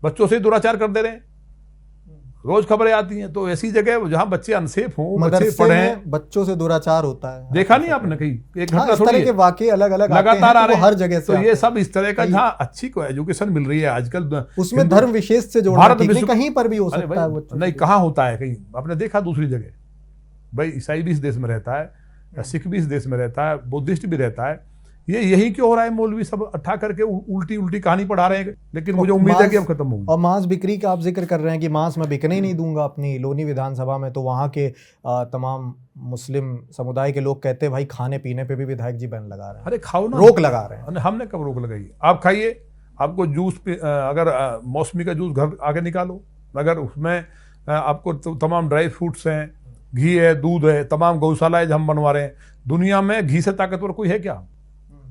बच्चों से दुराचार कर दे रहे हैं, रोज खबरें आती हैं। तो ऐसी जगह जहाँ बच्चे अनसेफ हों, बच्चे पढ़ें, बच्चों से दुराचार होता है, देखा नहीं आपने कहीं? एक घटना इस तरह के वाकई अलग अलग लगातार आ रहे हैं हर जगह से। तो ये सब इस तरह का जहाँ अच्छी को एजुकेशन मिल रही है आजकल, उसमें धर्म विशेष से जोड़ना ठीक नहीं, कहीं पर भी हो सकता है। नहीं, कहाँ होता है? कहीं आपने देखा दूसरी जगह? भाई ईसाई भी इस देश में रहता है, सिख भी इस देश में रहता है, बुद्धिस्ट भी रहता है। ये यही क्यों हो रहा है? मौलवी सब अट्ठा करके उल्टी कहानी पढ़ा रहे हैं। लेकिन मुझे उम्मीद है कि अब खत्म होगी। और मांस बिक्री का आप जिक्र कर रहे हैं कि मांस मैं बिकने ही नहीं दूंगा अपनी लोनी विधानसभा में, तो वहाँ के तमाम मुस्लिम समुदाय के लोग कहते हैं भाई खाने पीने पे भी विधायक जी बैन लगा रहे हैं। अरे खाओ ना, रोक लगा रहे हैं। हमने कब रोक लगाई? आप खाइए, आपको जूस अगर मौसमी का जूस घर आके निकालो, अगर उसमें आपको तमाम ड्राई फ्रूट्स हैं, घी है, दूध है, तमाम गौशालाएं हम बनवा रहे हैं। दुनिया में घी से ताकतवर कोई है क्या?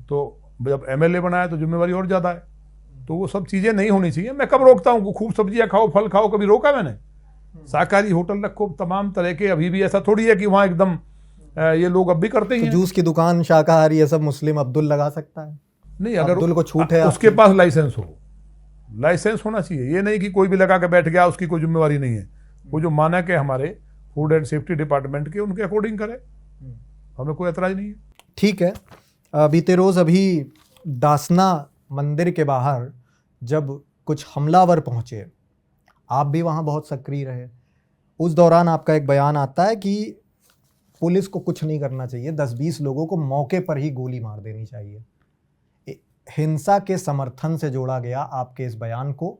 तो जब MLA बनाया तो जिम्मेवारी और ज्यादा है। तो वो सब चीजें नहीं होनी चाहिए। मैं कब रोकता हूँ? खूब सब्जियां खाओ, फल खाओ, कभी रोका मैंने? शाकाहारी होटल रखो, तमाम तरह के। अभी भी ऐसा थोड़ी है कि वहाँ एकदम ये लोग अब भी करते ही हैं। जूस की दुकान शाकाहारी ये सब मुस्लिम अब्दुल लगा सकता है? नहीं, अगर अब्दुल को छूट है, उसके पास लाइसेंस हो, लाइसेंस होना चाहिए। ये नहीं कि कोई भी लगा के बैठ गया, उसकी कोई जिम्मेवारी नहीं है। वो जो मानक है हमारे फूड एंड सेफ्टी डिपार्टमेंट के, उनके अकॉर्डिंग करे, हमें कोई एतराज नहीं है। ठीक है। बीते रोज अभी दासना मंदिर के बाहर जब कुछ हमलावर पहुंचे, आप भी वहां बहुत सक्रिय रहे, उस दौरान आपका एक बयान आता है कि पुलिस को कुछ नहीं करना चाहिए, 10-20 लोगों को मौके पर ही गोली मार देनी चाहिए। हिंसा के समर्थन से जोड़ा गया आपके इस बयान को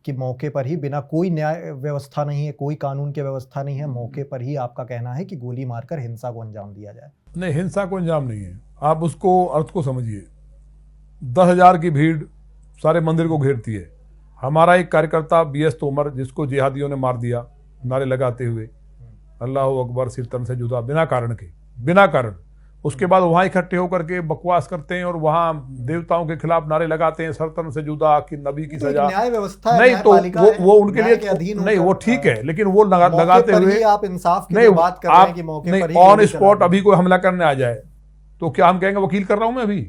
कि मौके पर ही, बिना कोई न्याय व्यवस्था नहीं है, कोई कानून की व्यवस्था नहीं है, मौके पर ही आपका कहना है कि गोली मारकर हिंसा को अंजाम दिया जाए। नहीं, हिंसा को अंजाम नहीं है। आप उसको अर्थ को समझिए। 10,000 की भीड़ सारे मंदिर को घेरती है। हमारा एक कार्यकर्ता BS तोमर, जिसको जिहादियों ने मार दिया नारे लगाते हुए, अल्लाह अकबर, सिर तन से जुदा, बिना कारण के, बिना कारण। उसके बाद वहाँ इकट्ठे होकर के बकवास करते हैं और वहाँ देवताओं के खिलाफ नारे लगाते हैं, सरतन से जुदा, कि नबी की सजा। न्याय व्यवस्था नहीं, तो वो उनके लिए नहीं, वो ठीक है, लेकिन वो लगाते हुए आप इंसाफ की बात कर रहे हैं कि मौके पर ही ऑन स्पॉट अभी कोई हमला करने आ जाए तो क्या हम कहेंगे वकील कर रहा हूं मैं, अभी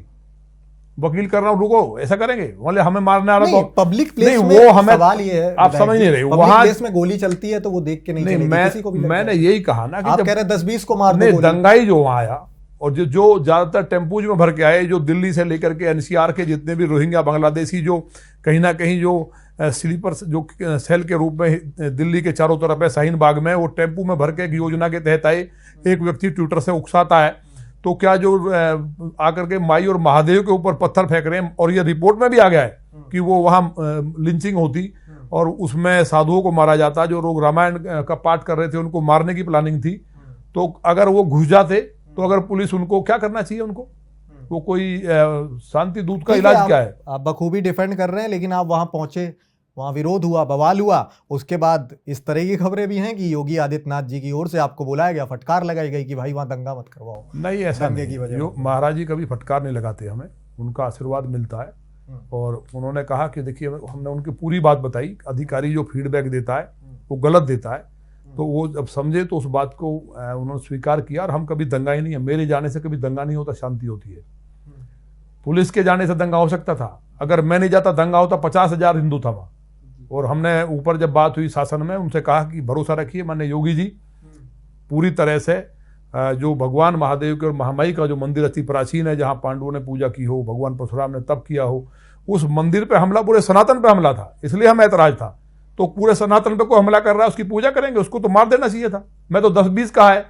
वकील कर रहा हूं, रुको, ऐसा करेंगे? बोले हमें मारने आ रहा तो पब्लिक प्लेस में वो हमें सवाल ये है, आप समझ नहीं रहे। वहां प्लेस में गोली चलती है तो वो देख के नहीं चलेगी, किसी को भी मैंने यही कहा ना कि आप कह रहे 10-20 को मार दो। दंगाई जो वहां आया और जो ज्यादातर टेम्पूज में भर के आए, जो दिल्ली से लेकर के NCR के जितने भी रोहिंग्या बांग्लादेशी जो कहीं ना कहीं जो स्लीपर जो सेल के रूप में दिल्ली के चारों तरफ है, शाहीन बाग में, वो टेम्पू में भर के एक योजना के तहत आए। एक व्यक्ति ट्विटर से उकसाता है तो क्या जो आकर के माई और महादेव के ऊपर पत्थर फेंक रहे हैं, और ये रिपोर्ट में भी आ गया है कि वो वहाँ लिंचिंग होती और उसमें साधुओं को मारा जाता। जो लोग रामायण का पाठ कर रहे थे उनको मारने की प्लानिंग थी। तो अगर वो घुस जाते तो अगर पुलिस उनको क्या करना चाहिए, उनको वो कोई शांति दूत का इलाज क्या है? आप बखूबी डिफेंड कर रहे हैं, लेकिन आप वहां पहुंचे, वहां विरोध हुआ, बवाल हुआ, उसके बाद इस तरह की खबरें भी हैं कि योगी आदित्यनाथ जी की ओर से आपको बुलाया गया, फटकार लगाई गई कि भाई वहां दंगा मत करवाओ। नहीं, ऐसा दंगे नहीं की वजह जो महाराज जी कभी फटकार नहीं लगाते, हमें उनका आशीर्वाद मिलता है। और उन्होंने कहा कि देखिए, हमने उनकी पूरी बात बताई, अधिकारी जो फीडबैक देता है वो गलत देता है, तो वो जब समझे तो उस बात को उन्होंने स्वीकार किया। और हम कभी दंगा ही नहीं है, मेरे जाने से कभी दंगा नहीं होता, शांति होती है। पुलिस के जाने से दंगा हो सकता था, अगर मैं नहीं जाता दंगा होता। 50,000 हिंदू था वहाँ। और हमने ऊपर जब बात हुई शासन में, उनसे कहा कि भरोसा रखिए, माननीय योगी जी पूरी तरह से जो भगवान महादेव के और महामाई का जो मंदिर अति प्राचीन है, जहाँ पांडवों ने पूजा की हो, भगवान परशुराम ने तप किया हो, उस मंदिर पे हमला पूरे सनातन पे हमला था, इसलिए हमें ऐतराज था। तो पूरे सनातन पे कोई हमला कर रहा है, उसकी पूजा करेंगे, उसको तो मार देना चाहिए था। मैं तो 10-20 कहा है,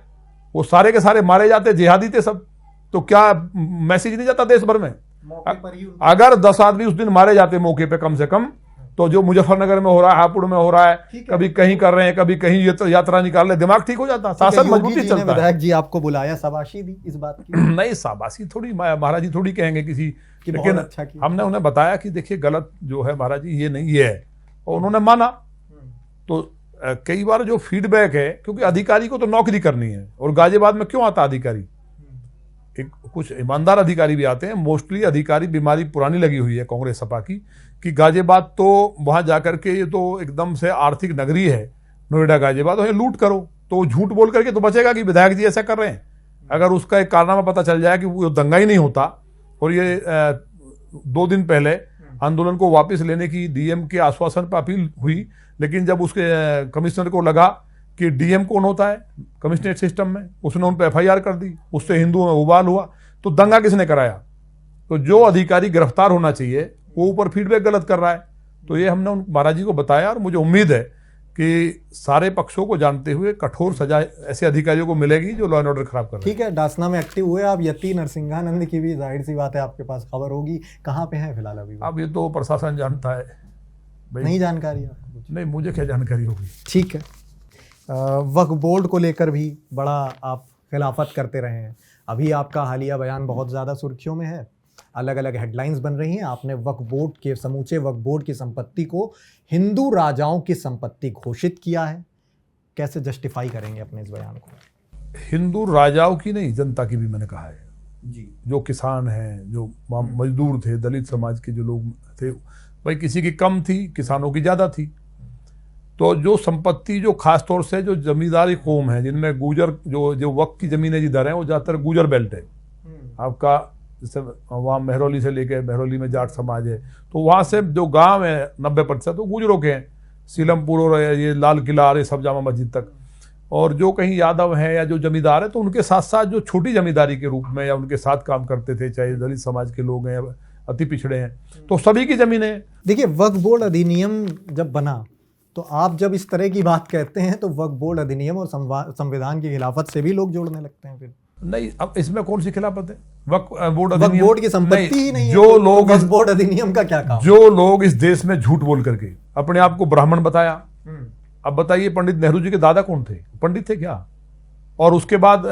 वो सारे के सारे मारे जाते, जिहादी थे सब, तो क्या मैसेज नहीं जाता देश भर में? अगर 10 आदमी उस दिन मारे जाते मौके पे कम से कम, तो जो मुजफ्फरनगर में हो रहा है, हापुड़ में हो रहा है, कभी कहीं कर रहे हैं, कभी कहीं ये यात्रा निकाल रहे, दिमाग ठीक हो जाता, शासन मजबूती चलता है। विधायक जी आपको बुलाया, शाबाशी दी इस बात की? नहीं, शाबाशी थोड़ी महाराज जी थोड़ी कहेंगे किसी, लेकिन अच्छा हमने उन्हें बताया कि देखिए गलत जो है महाराज जी ये नहीं है, और उन्होंने माना। तो कई बार जो फीडबैक है, क्योंकि अधिकारी को तो नौकरी करनी है, और गाजियाबाद में क्यों आता अधिकारी? एक कुछ ईमानदार अधिकारी भी आते हैं, मोस्टली अधिकारी बीमारी पुरानी लगी हुई है कांग्रेस सपा की, कि गाजियाबाद तो वहां जाकर के, ये तो एकदम से आर्थिक नगरी है नोएडा गाजियाबाद, वहीं लूट करो, तो झूठ बोल करके तो बचेगा कि विधायक जी ऐसा कर रहे हैं। अगर उसका एक कारनामा पता चल जाए कि वो दंगा ही नहीं होता, और ये 2 दिन पहले आंदोलन को वापस लेने की डीएम के आश्वासन पर अपील हुई, लेकिन जब उसके कमिश्नर को लगा कि डीएम कौन होता है कमिश्नरेट सिस्टम में, उसने उन पर एफआईआर कर दी, उससे हिंदुओं में उबाल हुआ, तो दंगा किसने कराया? तो जो अधिकारी गिरफ्तार होना चाहिए वो ऊपर फीडबैक गलत कर रहा है। तो ये हमने उन महाराज जी को बताया, और मुझे उम्मीद है कि सारे पक्षों को जानते हुए कठोर सजा ऐसे अधिकारियों को मिलेगी जो लॉ एंड ऑर्डर खराब कर रहे हैं। ठीक है, डासना में एक्टिव हुए आप, यति नरसिंहानंद की भी जाहिर सी बात है आपके पास खबर होगी, कहाँ पे है फिलहाल अभी? अब ये तो प्रशासन जानता है, नहीं जानकारी आपको कुछ? नहीं, मुझे क्या जानकारी होगी। ठीक है, वक्फ बोर्ड को लेकर भी बड़ा आप खिलाफत करते रहे हैं, अभी आपका हालिया बयान बहुत ज़्यादा सुर्खियों में है, अलग अलग हेडलाइंस बन रही हैं। आपने वक्फ बोर्ड के समूचे वक्फ बोर्ड की संपत्ति को हिंदू राजाओं की संपत्ति घोषित किया है, कैसे जस्टिफाई करेंगे अपने इस बयान को? हिंदू राजाओं की नहीं, जनता की भी मैंने कहा है जी। जो किसान हैं, जो मजदूर थे, दलित समाज के जो लोग थे, भाई किसी की कम थी, किसानों की ज्यादा थी। तो जो संपत्ति, जो खास तौर से जो जमींदारी कौम है, जिनमें गुजर जो वक्त की जमीनें जिधर हैं, वो ज्यादातर गुजर बेल्ट है आपका। जैसे वहाँ महरौली से लेके, महरौली में जाट समाज है, तो वहाँ से जो गांव है 90% वो गुजरों के हैं, सीलमपुर और ये लाल किला और ये सब जामा मस्जिद तक। और जो कहीं यादव हैं या जो जमींदार है, तो उनके साथ साथ जो छोटी जमींदारी के रूप में या उनके साथ काम करते थे, चाहे दलित समाज के लोग हैं, अति पिछड़े हैं, तो सभी की जमीनें। देखिए, वक्फ बोर्ड अधिनियम जब बना, तो आप जब इस तरह की बात कहते हैं तो वक्फ बोर्ड अधिनियम और संविधान की खिलाफत से भी लोग जोड़ने लगते हैं फिर। नहीं, अब इसमें कौन सी खिलाफत है? वक्फ बोर्ड की संपत्ति ही नहीं है, जो लोग वक्फ बोर्ड अधिनियम का क्या काम? जो लोग इस देश में झूठ बोल करके अपने आप को ब्राह्मण बताया, अब बताइए पंडित नेहरू जी के दादा कौन थे? पंडित थे क्या? और उसके बाद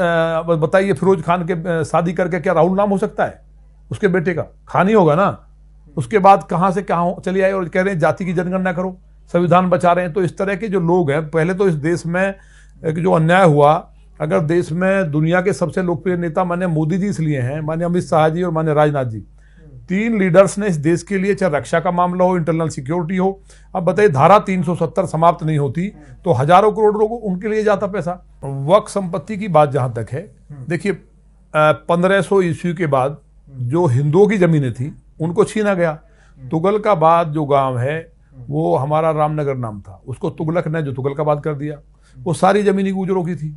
बताइए फिरोज खान के शादी करके क्या राहुल नाम हो सकता है उसके बेटे का? खान ही होगा ना। उसके बाद कहां से कहां चले आए और कह रहे हैं जाति की जनगणना करो, संविधान बचा रहे हैं। तो इस तरह के जो लोग हैं, पहले तो इस देश में एक जो अन्याय हुआ, अगर देश में दुनिया के सबसे लोकप्रिय नेता माननीय मोदी जी इसलिए हैं, माननीय अमित शाह जी और माननीय राजनाथ जी, 3 लीडर्स ने इस देश के लिए, चाहे रक्षा का मामला हो, इंटरनल सिक्योरिटी हो, अब बताइए धारा 370 समाप्त नहीं होती तो हजारों करोड़ लोगों उनके लिए जाता पैसा। वक्फ संपत्ति की बात जहां तक है, देखिए 1500 ईस्वी के बाद जो हिंदुओं की जमीनें थी उनको छीना गया। तुगलकाबाद जो गांव है वो हमारा रामनगर नाम था, उसको तुगलक ने जो तुगलकाबाद कर दिया। वो सारी जमीनी गुजरों की थी।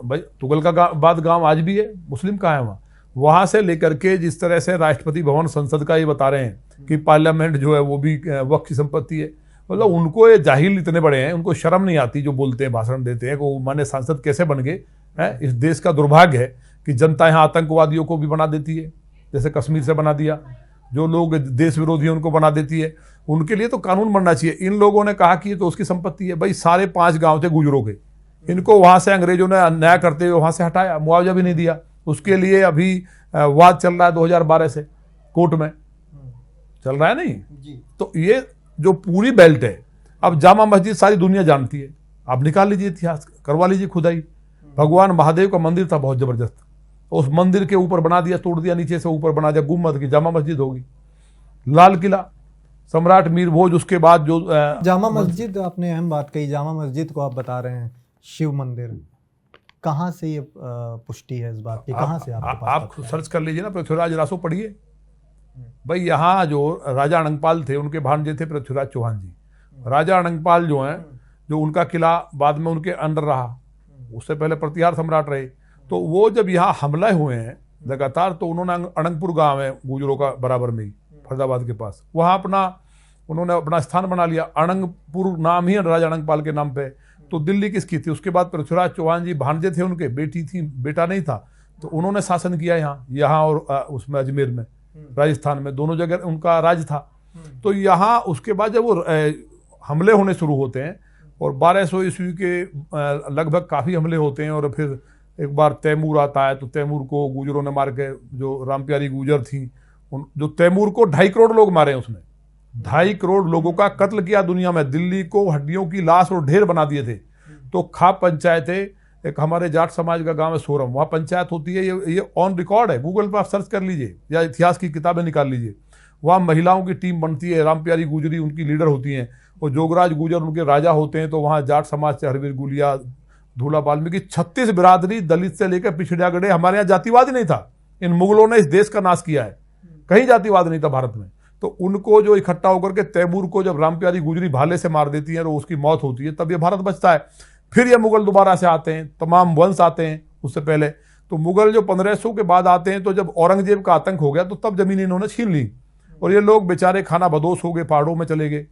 भाई तुगलकाबाद गांव आज भी है, मुस्लिम कहाँ है वहां से लेकर के जिस तरह से राष्ट्रपति भवन संसद का ये बता रहे हैं कि पार्लियामेंट जो है वो भी वक्फ की संपत्ति है, मतलब उनको ये जाहिल इतने बड़े हैं, उनको शर्म नहीं आती जो बोलते हैं, भाषण देते हैं, वो माने सांसद कैसे बन गए हैं। इस देश का दुर्भाग्य है कि जनता यहाँ आतंकवादियों को भी बना देती है, जैसे कश्मीर से बना दिया, जो लोग देश विरोधी उनको बना देती है। उनके लिए तो कानून बनना चाहिए। इन लोगों ने कहा कि ये तो उसकी संपत्ति है। भाई सारे 5 गांव थे गुजरों के, इनको वहां से अंग्रेजों ने अन्याय करते हुए वहां से हटाया, मुआवजा भी नहीं दिया। उसके लिए अभी वाद चल रहा है 2012 से कोर्ट में चल रहा है नहीं जी। तो ये जो पूरी बेल्ट है, अब जामा मस्जिद सारी दुनिया जानती है, आप निकाल लीजिए इतिहास, करवा लीजिए खुदाई। भगवान महादेव का मंदिर था बहुत जबरदस्त, उस मंदिर के ऊपर बना दिया, तोड़ दिया, नीचे से ऊपर बना दिया, गुम्बद की जामा मस्जिद होगी। लाल किला, सम्राट मीर भोज, उसके बाद जो जामा मस्जिद, आपने अहम बात कही, जामा मस्जिद को आप बता रहे हैं शिव मंदिर, कहाँ से ये पुष्टि है इस बात की, कहाँ से आपके पास आप सर्च कर लीजिए ना, पृथ्वीराज रासो पढ़िए भाई। यहाँ जो राजा अनंगपाल थे उनके भांजे थे पृथ्वीराज चौहान जी। राजा अनंगपाल जो हैं, जो उनका किला बाद में उनके अंडर रहा, उससे पहले प्रतिहार सम्राट रहे, तो वो जब यहाँ हमला हुए हैं लगातार, तो उन्होंने अनंगपुर गांव है गुजरों का बराबर में ही, फरीदाबाद के पास, वहाँ उन्होंने अपना स्थान बना लिया। अनंगपुर नाम ही राजा अनंगपाल के नाम पे। तो दिल्ली किसकी थी? उसके बाद पृथ्वीराज चौहान जी भांजे थे उनके, बेटी थी, बेटा नहीं था, तो उन्होंने शासन किया यहाँ और उसमें अजमेर में, राजस्थान में, दोनों जगह उनका राज था। तो यहाँ उसके बाद जब वो हमले होने शुरू होते हैं और 1200 ईस्वी के लगभग काफ़ी हमले होते हैं, और फिर एक बार तैमूर आता है, तो तैमूर को गुजरों ने मार के, जो रामप्यारी गुजर थी, जो तैमूर को 2.5 करोड़ लोग मारे उसने, 2.5 करोड़ लोगों का कत्ल किया दुनिया में, दिल्ली को हड्डियों की लाश और ढेर बना दिए थे। तो खाप पंचायत है, एक हमारे जाट समाज का गांव है सोरम, वहाँ पंचायत होती है, ये ऑन रिकॉर्ड है, गूगल पर आप सर्च कर लीजिए या इतिहास की किताबें निकाल लीजिए। वहाँ महिलाओं की टीम बनती है, रामप्यारी गुजरी उनकी लीडर होती हैं, और जोगराज गुजर उनके राजा होते हैं। तो वहाँ जाट समाज से हरवीर गुलिया, धूला वाल्मीकि, 36 बिरादरी, दलित से लेकर पिछड़े गड़े, हमारे यहाँ जातिवाद ही नहीं था। इन मुगलों ने इस देश का नाश किया है, कहीं जातिवाद नहीं था भारत में। तो उनको जो इकट्ठा होकर के तैमूर को जब रामप्यारी गुजरी भाले से मार देती है और उसकी मौत होती है, तब ये भारत बचता है। फिर ये मुगल दोबारा से आते हैं, तमाम वंश आते हैं उससे पहले। तो मुगल जो 1500 के बाद आते हैं, तो जब औरंगजेब का आतंक हो गया, तो तब जमीन इन्होंने छीन ली, और ये लोग बेचारे खाना बदोश हो गए, पहाड़ों में चले गए,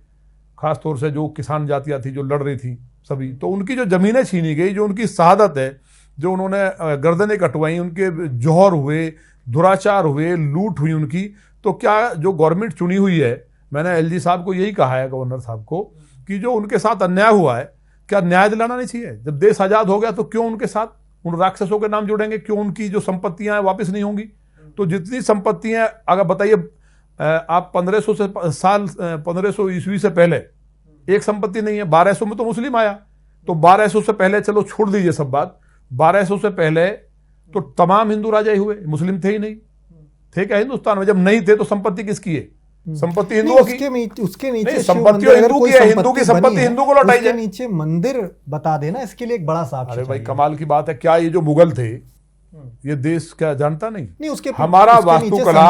खासतौर से जो किसान जातियाँ थी जो लड़ रही थी सभी। तो उनकी जो जमीनें छीनी गई, जो उनकी शहादत है, जो उन्होंने गर्दनें कटवाई, उनके जौहर हुए, दुराचार हुए, लूट हुई उनकी, तो क्या जो गवर्नमेंट चुनी हुई है, मैंने एलजी साहब को यही कहा है, गवर्नर साहब को, कि जो उनके साथ अन्याय हुआ है, क्या न्याय दिलाना नहीं चाहिए? जब देश आज़ाद हो गया तो क्यों उनके साथ उन राक्षसों के नाम जुड़ेंगे? क्यों उनकी जो संपत्तियां हैं वापस नहीं होंगी? तो जितनी संपत्तियां, अगर बताइए आप 1500 ईस्वी से पहले एक संपत्ति नहीं है। 1200 में तो मुस्लिम आया, तो 1200 से पहले चलो छोड़ दीजिए सब बात, 1200 से पहले तो तमाम हिंदू राजा ही हुए, मुस्लिम थे ही नहीं। थे क्या हिंदुस्तान में? जब नहीं थे तो संपत्ति किसकी है? संपत्ति हिंदुओं की। उसके नीचे संपत्ति हिंदू की है, हिंदू की संपत्ति हिंदू को लौटाई जाए। नीचे मंदिर बता देना, इसके लिए एक बड़ा साक्ष्य। अरे भाई कमाल की बात है, क्या ये जो मुगल थे ये देश क्या जानता नहीं? उसके हमारा वास्तुकला,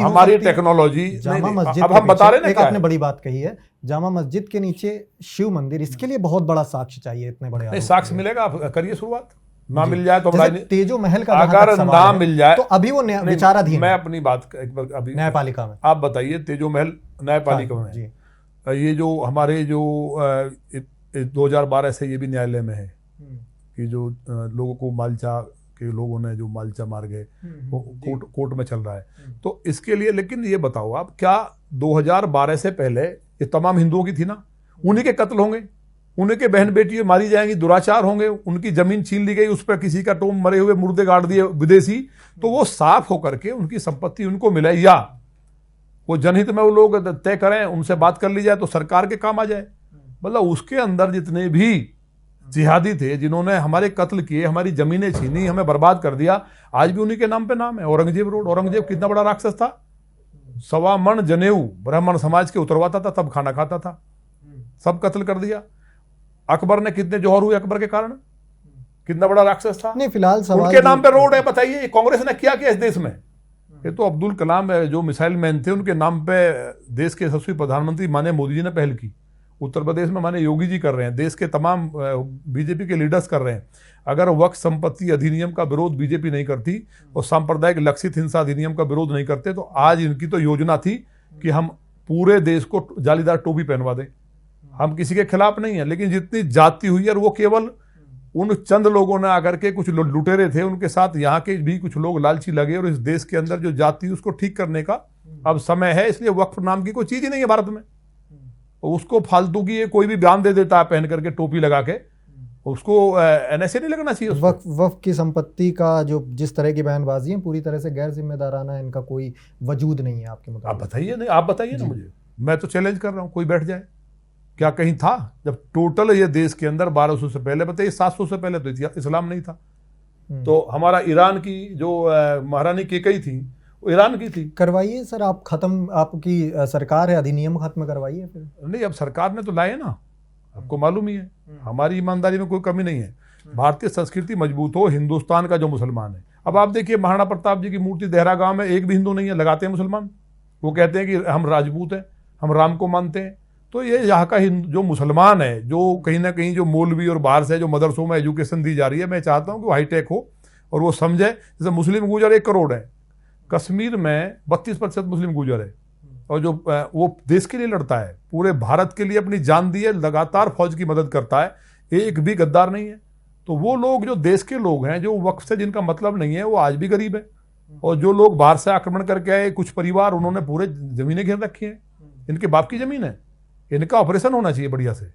हमारी टेक्नोलॉजी, अब हम बता रहे हैं ना, आपने बड़ी बात कही है, जामा मस्जिद के नीचे शिव मंदिर, इसके लिए बहुत बड़ा साक्ष्य चाहिए। इतने बड़े साक्ष्य मिलेगा, आप करिए शुरुआत, ना मिल जाए तो तेजो महल का अगर ना मिल जाए तो अभी वो विचाराधीन। मैं अपनी बात एक बार अभी न्यायपालिका में, आप बताइए, तेजो महल न्यायपालिका में जी। ये जो हमारे जो 2012 से ये भी न्यायालय में है कि जो लोगों को मालचा के लोगों ने जो मालचा मार गए, वो कोर्ट में चल रहा है। तो इसके लिए, लेकिन ये बताओ आप, क्या 2012 से पहले ये तमाम हिंदुओं की थी ना? उन्हीं के कत्ल होंगे, उन्हीं के बहन बेटी मारी जाएंगी, दुराचार होंगे, उनकी जमीन छीन ली गई, उस पर किसी का टोम मरे हुए मुर्दे गाड़ दिए विदेशी, तो वो साफ होकर के उनकी संपत्ति उनको मिले, या वो जनहित में वो लोग तय करें, उनसे बात कर ली जाए तो सरकार के काम आ जाए। मतलब उसके अंदर जितने भी जिहादी थे, जिन्होंने हमारे कत्ल किए, हमारी जमीनें छीनी, हमें बर्बाद कर दिया, आज भी उन्हीं के नाम पे नाम है। औरंगजेब रोड, औरंगजेब कितना बड़ा राक्षस था, 1.25 मन जनेऊ ब्राह्मण समाज के उतरवाता था, तब खाना खाता था, सब कत्ल कर दिया। अकबर ने कितने जौहर हुए अकबर के कारण, कितना बड़ा राक्षस था। नहीं, फिलहाल उनके नाम पे रोड है, बताइए कांग्रेस ने क्या किया इस देश में? ये तो अब्दुल कलाम जो मिसाइल मैन थे, उनके नाम पे देश के यशस्वी प्रधानमंत्री माने मोदी जी ने पहल की। उत्तर प्रदेश में माने योगी जी कर रहे हैं, देश के तमाम बीजेपी के लीडर्स कर रहे हैं। अगर वक्फ संपत्ति अधिनियम का विरोध बीजेपी नहीं करती और सांप्रदायिक लक्षित हिंसा अधिनियम का विरोध नहीं करते, तो आज इनकी तो योजना थी कि हम पूरे देश को जालीदार टोपी पहनवा दें। हम किसी के खिलाफ नहीं है, लेकिन जितनी जाति हुई है, वो केवल उन चंद लोगों ने आकर के, कुछ लुटेरे थे उनके साथ, यहाँ के भी कुछ लोग लालची लगे, और इस देश के अंदर जो जाति उसको ठीक करने का अब समय है। इसलिए वक्फ नाम की कोई चीज ही नहीं है भारत में। उसको फालतू की कोई भी बयान दे देता है पहन करके टोपी लगा के, उसको एनएसए नहीं लगना चाहिए उसको। वक्फ की संपत्ति का जो जिस तरह की बयानबाजी है पूरी तरह से गैर जिम्मेदाराना है, इनका कोई वजूद नहीं है आपके आप मुताबिक? बताइए, नहीं आप बताइए ना मुझे, मैं तो चैलेंज कर रहा हूँ, कोई बैठ जाए। क्या कहीं था जब टोटल ये देश के अंदर 1200 से पहले, बताइए 700 से पहले तो इस्लाम नहीं था। तो हमारा ईरान की जो महारानी केकई थी वो ईरान की थी। करवाइए सर, आप खत्म, आपकी सरकार है, अधिनियम खत्म करवाइए फिर। नहीं, अब सरकार ने तो लाए ना, आपको मालूम ही है हमारी ईमानदारी में कोई कमी नहीं है। भारतीय संस्कृति मजबूत हो, हिंदुस्तान का जो मुसलमान है। अब आप देखिए महाराणा प्रताप जी की मूर्ति देहरा गांव में एक भी हिंदू नहीं है, लगाते हैं मुसलमान। वो कहते हैं कि हम राजपूत हैं, हम राम को मानते हैं। तो ये यहाँ का जो मुसलमान है, जो कहीं ना कहीं जो मौलवी और बाहर से जो मदरसों में एजुकेशन दी जा रही है, मैं चाहता हूँ कि वो हाईटेक हो और वो समझे। जैसे मुस्लिम गुजर 1 करोड़ है, कश्मीर में 32% मुस्लिम गुजर है, और जो वो देश के लिए लड़ता है, पूरे भारत के लिए अपनी जान दी है, लगातार फौज की मदद करता है, एक भी गद्दार नहीं है। तो वो लोग जो देश के लोग हैं, जो वक्फ से जिनका मतलब नहीं है, वो आज भी गरीब है। और जो लोग बाहर से आक्रमण करके आए, कुछ परिवार, उन्होंने पूरे जमीनें घेर रखी हैं, इनके बाप की जमीन है, इनका ऑपरेशन होना चाहिए बढ़िया से।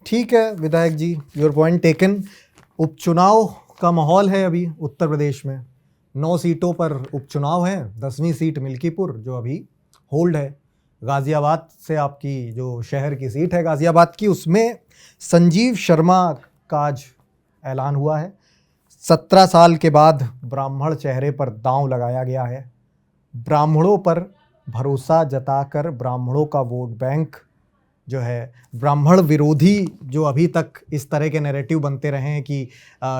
ठीक है विधायक जी, योर पॉइंट टेकन। उपचुनाव का माहौल है अभी उत्तर प्रदेश में, 9 सीटों पर उपचुनाव है। 10वीं सीट मिल्कीपुर जो अभी होल्ड है। गाज़ियाबाद से आपकी जो शहर की सीट है गाज़ियाबाद की, उसमें संजीव शर्मा का आज ऐलान हुआ है। 17 साल के बाद ब्राह्मण चेहरे पर दांव लगाया गया है। ब्राह्मणों पर भरोसा जताकर ब्राह्मणों का वोट बैंक जो है, ब्राह्मण विरोधी जो अभी तक इस तरह के नैरेटिव बनते रहे हैं कि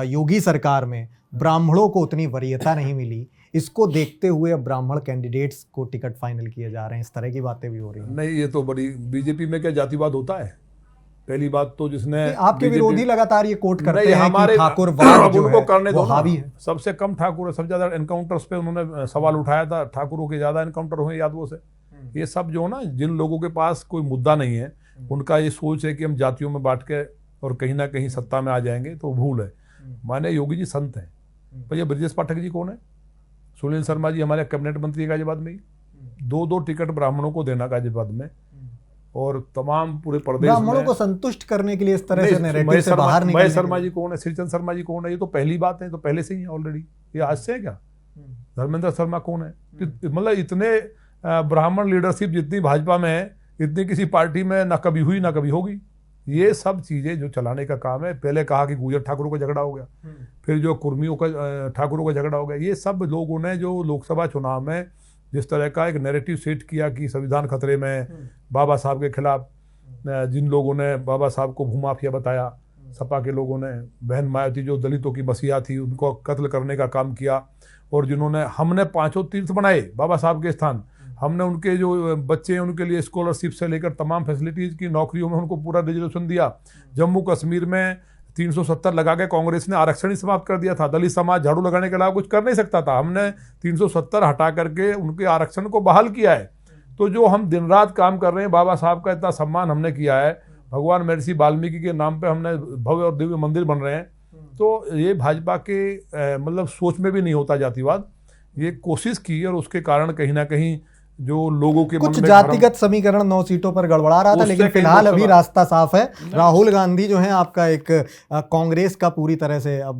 योगी सरकार में ब्राह्मणों को उतनी वरीयता नहीं मिली, इसको देखते हुए अब ब्राह्मण कैंडिडेट्स को टिकट फाइनल किए जा रहे हैं, इस तरह की बातें भी हो रही हैं। नहीं, ये तो बड़ी, बीजेपी में क्या जातिवाद होता है? पहली बात तो जिसने आपके विरोधी लगातार ये कोट करते हैं हमारे कि ठाकुरवाद जो उनको है करने वो दो ना। हावी है। सबसे कम ठाकुर है, सबसे ज्यादा एनकाउंटर्स पे उन्होंने सवाल उठाया था, ठाकुरों के ज्यादा एनकाउंटर हुए यादवों से। ये सब जो ना, जिन लोगों के पास कोई मुद्दा नहीं है, उनका ये सोच है कि हम जातियों में बांट के और कहीं ना कहीं सत्ता में आ जाएंगे, तो भूल है। माने योगी जी संत हैं, पर ये ब्रजेश पाठक जी कौन है? सुनील शर्मा जी हमारे कैबिनेट मंत्री गाजियाबाद में ही, 2-2 टिकट ब्राह्मणों को देना गाजियाबाद में, और तमाम पूरे प्रदेश में ब्राह्मणों को संतुष्ट करने के लिए इस तरह से नैरेटिव से बाहर निकलने। महेश शर्मा जी कौन है? श्रीचंद शर्मा जी कौन है? ये तो पहली बात है, तो पहले से ही है ऑलरेडी, ये आज से है क्या? धर्मेंद्र शर्मा कौन है? मतलब इतने ब्राह्मण लीडरशिप जितनी भाजपा में है, इतनी किसी पार्टी में ना कभी हुई ना कभी होगी। ये सब चीजें जो चलाने का काम है, पहले कहा कि गुर्जर ठाकुरों का झगड़ा हो गया, फिर जो कुर्मियों का ठाकुरों का झगड़ा हो गया। ये सब लोगों ने जो लोकसभा चुनाव में जिस तरह का एक नैरेटिव सेट किया कि संविधान खतरे में, बाबा साहब के खिलाफ, जिन लोगों ने बाबा साहब को भूमाफिया बताया, सपा के लोगों ने, बहन मायावती जो दलितों की मसीहा थी, उनको कत्ल करने का काम किया, और जिन्होंने, हमने 5 तीर्थ बनाए बाबा साहब के स्थान, हमने उनके जो बच्चे हैं उनके लिए स्कॉलरशिप से लेकर तमाम फैसिलिटीज़ की, नौकरियों में उनको पूरा रिजर्वेशन दिया। जम्मू कश्मीर में 370 लगा के कांग्रेस ने आरक्षण ही समाप्त कर दिया था। दलित समाज झाड़ू लगाने के अलावा कुछ कर नहीं सकता था, हमने 370 हटा करके उनके आरक्षण को बहाल किया है। तो जो हम दिन रात काम कर रहे हैं, बाबा साहब का इतना सम्मान हमने किया है, भगवान महर्षि वाल्मीकि के नाम पे हमने भव्य और दिव्य मंदिर बन रहे हैं। तो ये भाजपा के मतलब सोच में भी नहीं होता जातिवाद, ये कोशिश की, और उसके कारण कहीं ना कहीं जो लोगों के कुछ जातिगत समीकरण 9 सीटों पर गड़बड़ा रहा था, लेकिन फिलहाल अभी रास्ता साफ है। राहुल गांधी जो है आपका एक कांग्रेस का पूरी तरह से अब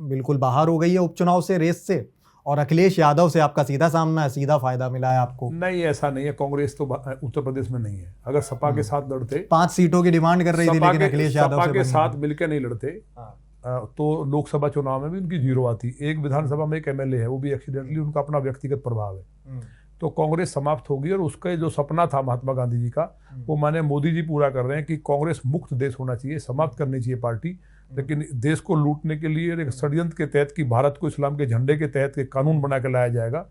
बिल्कुल बाहर हो गई है उपचुनाव से, रेस से, और अखिलेश यादव से आपका सीधा सामना है, सीधा फायदा मिला है आपको। नहीं, ऐसा नहीं है, कांग्रेस तो उत्तर प्रदेश में नहीं है। अगर सपा के साथ लड़ते, 5 सीटों की डिमांड कर रही थी, लेकिन अखिलेश यादव सपा के साथ मिलकर नहीं लड़ते तो लोकसभा चुनाव में भी उनकी 0 आती। एक विधानसभा में एक एमएलए है, वो भी एक्सीडेंटली, उनका अपना व्यक्तिगत प्रभाव है। तो कांग्रेस समाप्त होगी, और उसका जो सपना था महात्मा गांधी जी का, वो माने मोदी जी पूरा कर रहे हैं कि कांग्रेस मुक्त देश होना चाहिए, समाप्त करनी चाहिए पार्टी। लेकिन देश को लूटने के लिए एक षड्यंत्र के तहत कि भारत को इस्लाम के झंडे के तहत के कानून बना के लाया जाएगा,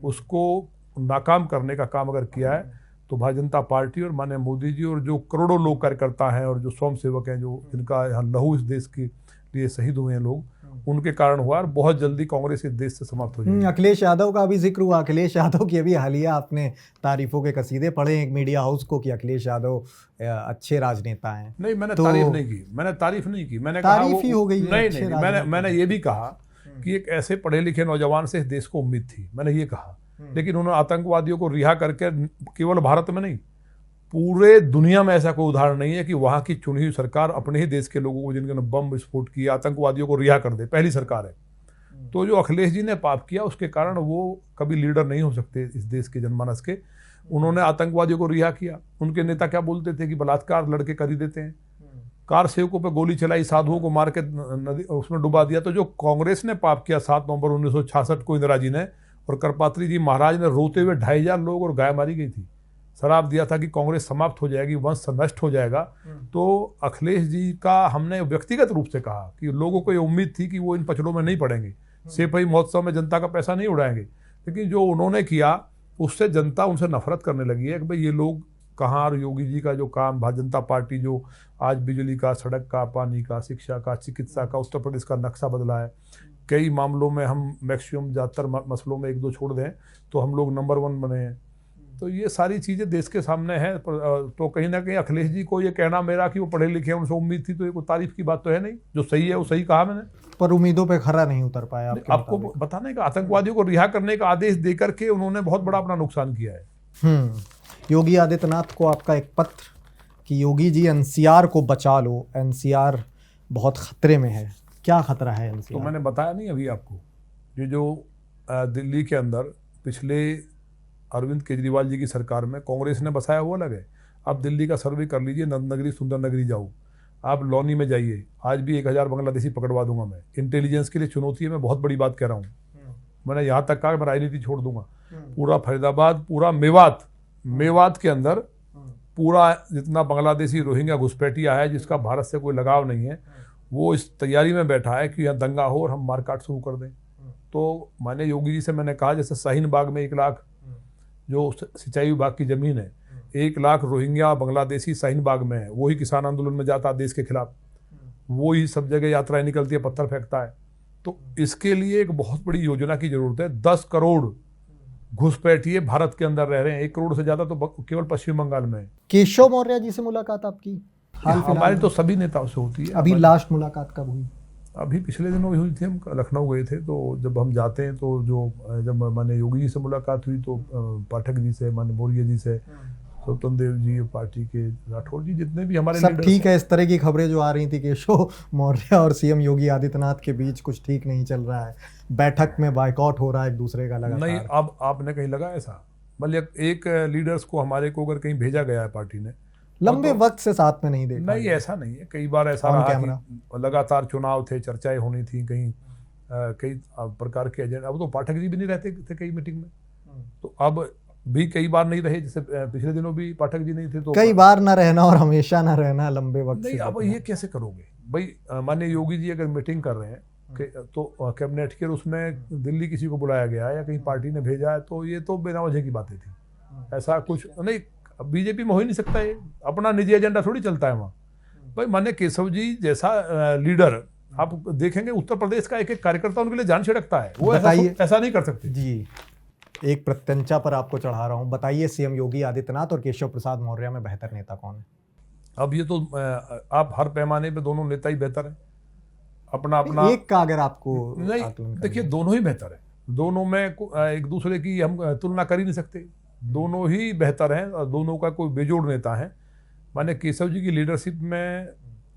उसको नाकाम करने का काम अगर किया है, तो भारतीय जनता पार्टी और माननीय मोदी जी और जो करोड़ों लोग कार्यकर्ता हैं और जो स्वयं सेवक हैं, जो इनका यहाँ लहू इस देश के लिए शहीद हुए हैं लोग, उनके कारण हुआ, और बहुत जल्दी कांग्रेस इस देश से समाप्त हो जाएगी। अखिलेश यादव का भी जिक्र हुआ। अखिलेश यादव की अभी हालिया आपने तारीफों के कसीदे पढ़े एक मीडिया हाउस को कि अखिलेश यादव अच्छे राजनेता हैं। नहीं, मैंने तारीफ नहीं की, मैंने तारीफ ही हो गई। नहीं, मैंने ये भी कहा कि एक ऐसे पढ़े लिखे नौजवान से इस देश को उम्मीद थी, मैंने ये कहा। लेकिन उन्होंने आतंकवादियों को रिहा करके केवल भारत में नहीं, पूरे दुनिया में ऐसा कोई उदाहरण नहीं है कि वहां की चुनी हुई सरकार अपने ही देश के लोगों को, जिनके बम विस्फोट किया, आतंकवादियों को रिहा कर दे, पहली सरकार है। तो जो अखिलेश जी ने पाप किया उसके कारण वो कभी लीडर नहीं हो सकते इस देश के जनमानस के। उन्होंने आतंकवादियों को रिहा किया। उनके नेता क्या बोलते थे कि बलात्कार लड़के कर ही देते हैं, कार सेवकों पे गोली चलाई, साधुओं को मार के नदी उसमें डुबा दिया। तो जो कांग्रेस ने पाप किया 7 नवंबर 1966 को इंदिरा जी ने और करपात्री जी महाराज ने रोते हुए 2,500 लोग और गाय मारी गई थी, शराब दिया था कि कांग्रेस समाप्त हो जाएगी, वंश नष्ट हो जाएगा। तो अखिलेश जी का हमने व्यक्तिगत रूप से कहा कि लोगों को ये उम्मीद थी कि वो इन पचड़ों में नहीं पड़ेंगे, सिपाही महोत्सव में जनता का पैसा नहीं उड़ाएंगे, लेकिन जो उन्होंने किया उससे जनता उनसे नफरत करने लगी है कि भाई ये लोग कहाँ। और योगी जी का जो काम, भारतीय जनता पार्टी जो आज बिजली का, सड़क का, पानी का, शिक्षा का, चिकित्सा का, उत्तर प्रदेश का नक्शा बदला है। कई मामलों में हम मैक्सिमम ज़्यादातर मसलों में 1-2 छोड़ दें तो हम लोग नंबर 1 बने हैं। तो ये सारी चीज़ें देश के सामने हैं। तो कहीं ना कहीं अखिलेश जी को ये कहना मेरा कि वो पढ़े लिखे हैं, उनसे उम्मीद थी, तो ये कोई तारीफ की बात तो है नहीं। जो सही है वो सही कहा मैंने, पर उम्मीदों पे खरा नहीं उतर पाया। आपको बताने का, आतंकवादियों को रिहा करने का आदेश देकर के उन्होंने बहुत बड़ा अपना नुकसान किया है। योगी आदित्यनाथ को आपका एक पत्र कि योगी जी एनसीआर को बचा लो, एनसीआर बहुत खतरे में है। क्या खतरा है एनसीआर? तो मैंने बताया नहीं अभी आपको, ये जो दिल्ली के अंदर पिछले अरविंद केजरीवाल जी की सरकार में कांग्रेस ने बसाया वो अलग है। आप दिल्ली का सर्वे कर लीजिए, नंद नगरी, सुंदर नगरी जाओ, आप लौनी में जाइए, आज भी 1000 बांग्लादेशी पकड़वा दूंगा मैं। इंटेलिजेंस के लिए चुनौती है, मैं बहुत बड़ी बात कह रहा हूँ। मैंने यहाँ तक कहा मैं राजनीति छोड़ दूंगा। पूरा फरीदाबाद, पूरा मेवात के अंदर पूरा जितना बांग्लादेशी रोहिंग्या घुसपैठिया है जिसका भारत से कोई लगाव नहीं है, वो इस तैयारी में बैठा है कि यहाँ दंगा हो और हम मारकाट शुरू कर दें। तो मैंने योगी जी से मैंने कहा, जैसे शाहीन बाग में 1 लाख जो सिंचाई विभाग की जमीन है, 1 लाख रोहिंग्या बांग्लादेशी शाहीन बाग में है, वही किसान आंदोलन में जाता है देश के खिलाफ, वो ही सब जगह यात्राएं निकलती है, पत्थर फेंकता है। तो इसके लिए एक बहुत बड़ी योजना की जरूरत है। 10 करोड़ घुसपैठिए भारत के अंदर रह रहे हैं, 1 करोड़ से ज्यादा तो केवल पश्चिम बंगाल में है। केशव मौर्य जी से मुलाकात आपकी? हमारी तो सभी नेताओं से होती है। अभी लास्ट मुलाकात कब हुई? अभी पिछले दिनों हुई थी, हम लखनऊ गए थे। तो जब हम जाते हैं तो जब माने योगी जी से मुलाकात हुई तो पाठक जी से, माने मौर्य जी से, स्वतंत्र देव जी, पार्टी के राठौर जी, जितने भी हमारे सब ठीक है। इस तरह की खबरें जो आ रही थी केशव मौर्य और सीएम योगी आदित्यनाथ के बीच कुछ ठीक नहीं चल रहा है, बैठक में बायकॉट हो रहा है एक दूसरे का लगातार। नहीं, अब आपने कहीं लगा ऐसा? मतलब एक लीडर्स को हमारे को अगर कहीं भेजा गया है पार्टी ने, लंबे वक्त से साथ में नहीं देखा? नहीं, ऐसा नहीं है। कई बार ऐसा रहा कि लगातार चुनाव थे, चर्चाएं होनी थी, कहीं कई प्रकार के एजेंडे। अब तो पाठक जी भी नहीं रहते थे कई मीटिंग में, तो अब भी कई बार नहीं रहे। जैसे पिछले दिनों भी पाठक जी नहीं थे। तो कई बार ना रहना और हमेशा ना रहना लंबे वक्त नहीं, अब ये कैसे करोगे भाई? माननीय योगी जी अगर मीटिंग कर रहे हैं तो कैबिनेट के, उसमें दिल्ली किसी को बुलाया गया है या कहीं पार्टी ने भेजा है, तो ये तो बिना वजह की बातें थी। ऐसा कुछ नहीं, बीजेपी में हो ही नहीं सकता है, अपना निजी एजेंडा थोड़ी चलता है वहाँ। भाई माननीय केशव जी जैसा लीडर आप देखेंगे, उत्तर प्रदेश का एक एक कार्यकर्ता उनके लिए जान छिड़कता है, वो ऐसा नहीं कर सकते जी। एक प्रत्यंचा पर आपको चढ़ा रहा हूं, बताइए सीएम योगी आदित्यनाथ और केशव प्रसाद मौर्य में बेहतर नेता कौन है? अब ये तो आप हर पैमाने पे दोनों नेता ही बेहतर है। अपना एक का अगर आपको नहीं, देखिए दोनों ही बेहतर है। दोनों में एक दूसरे की हम तुलना कर ही नहीं सकते। दोनों ही बेहतर हैं और दोनों का कोई बेजोड़ नेता है। माने केशव जी की लीडरशिप में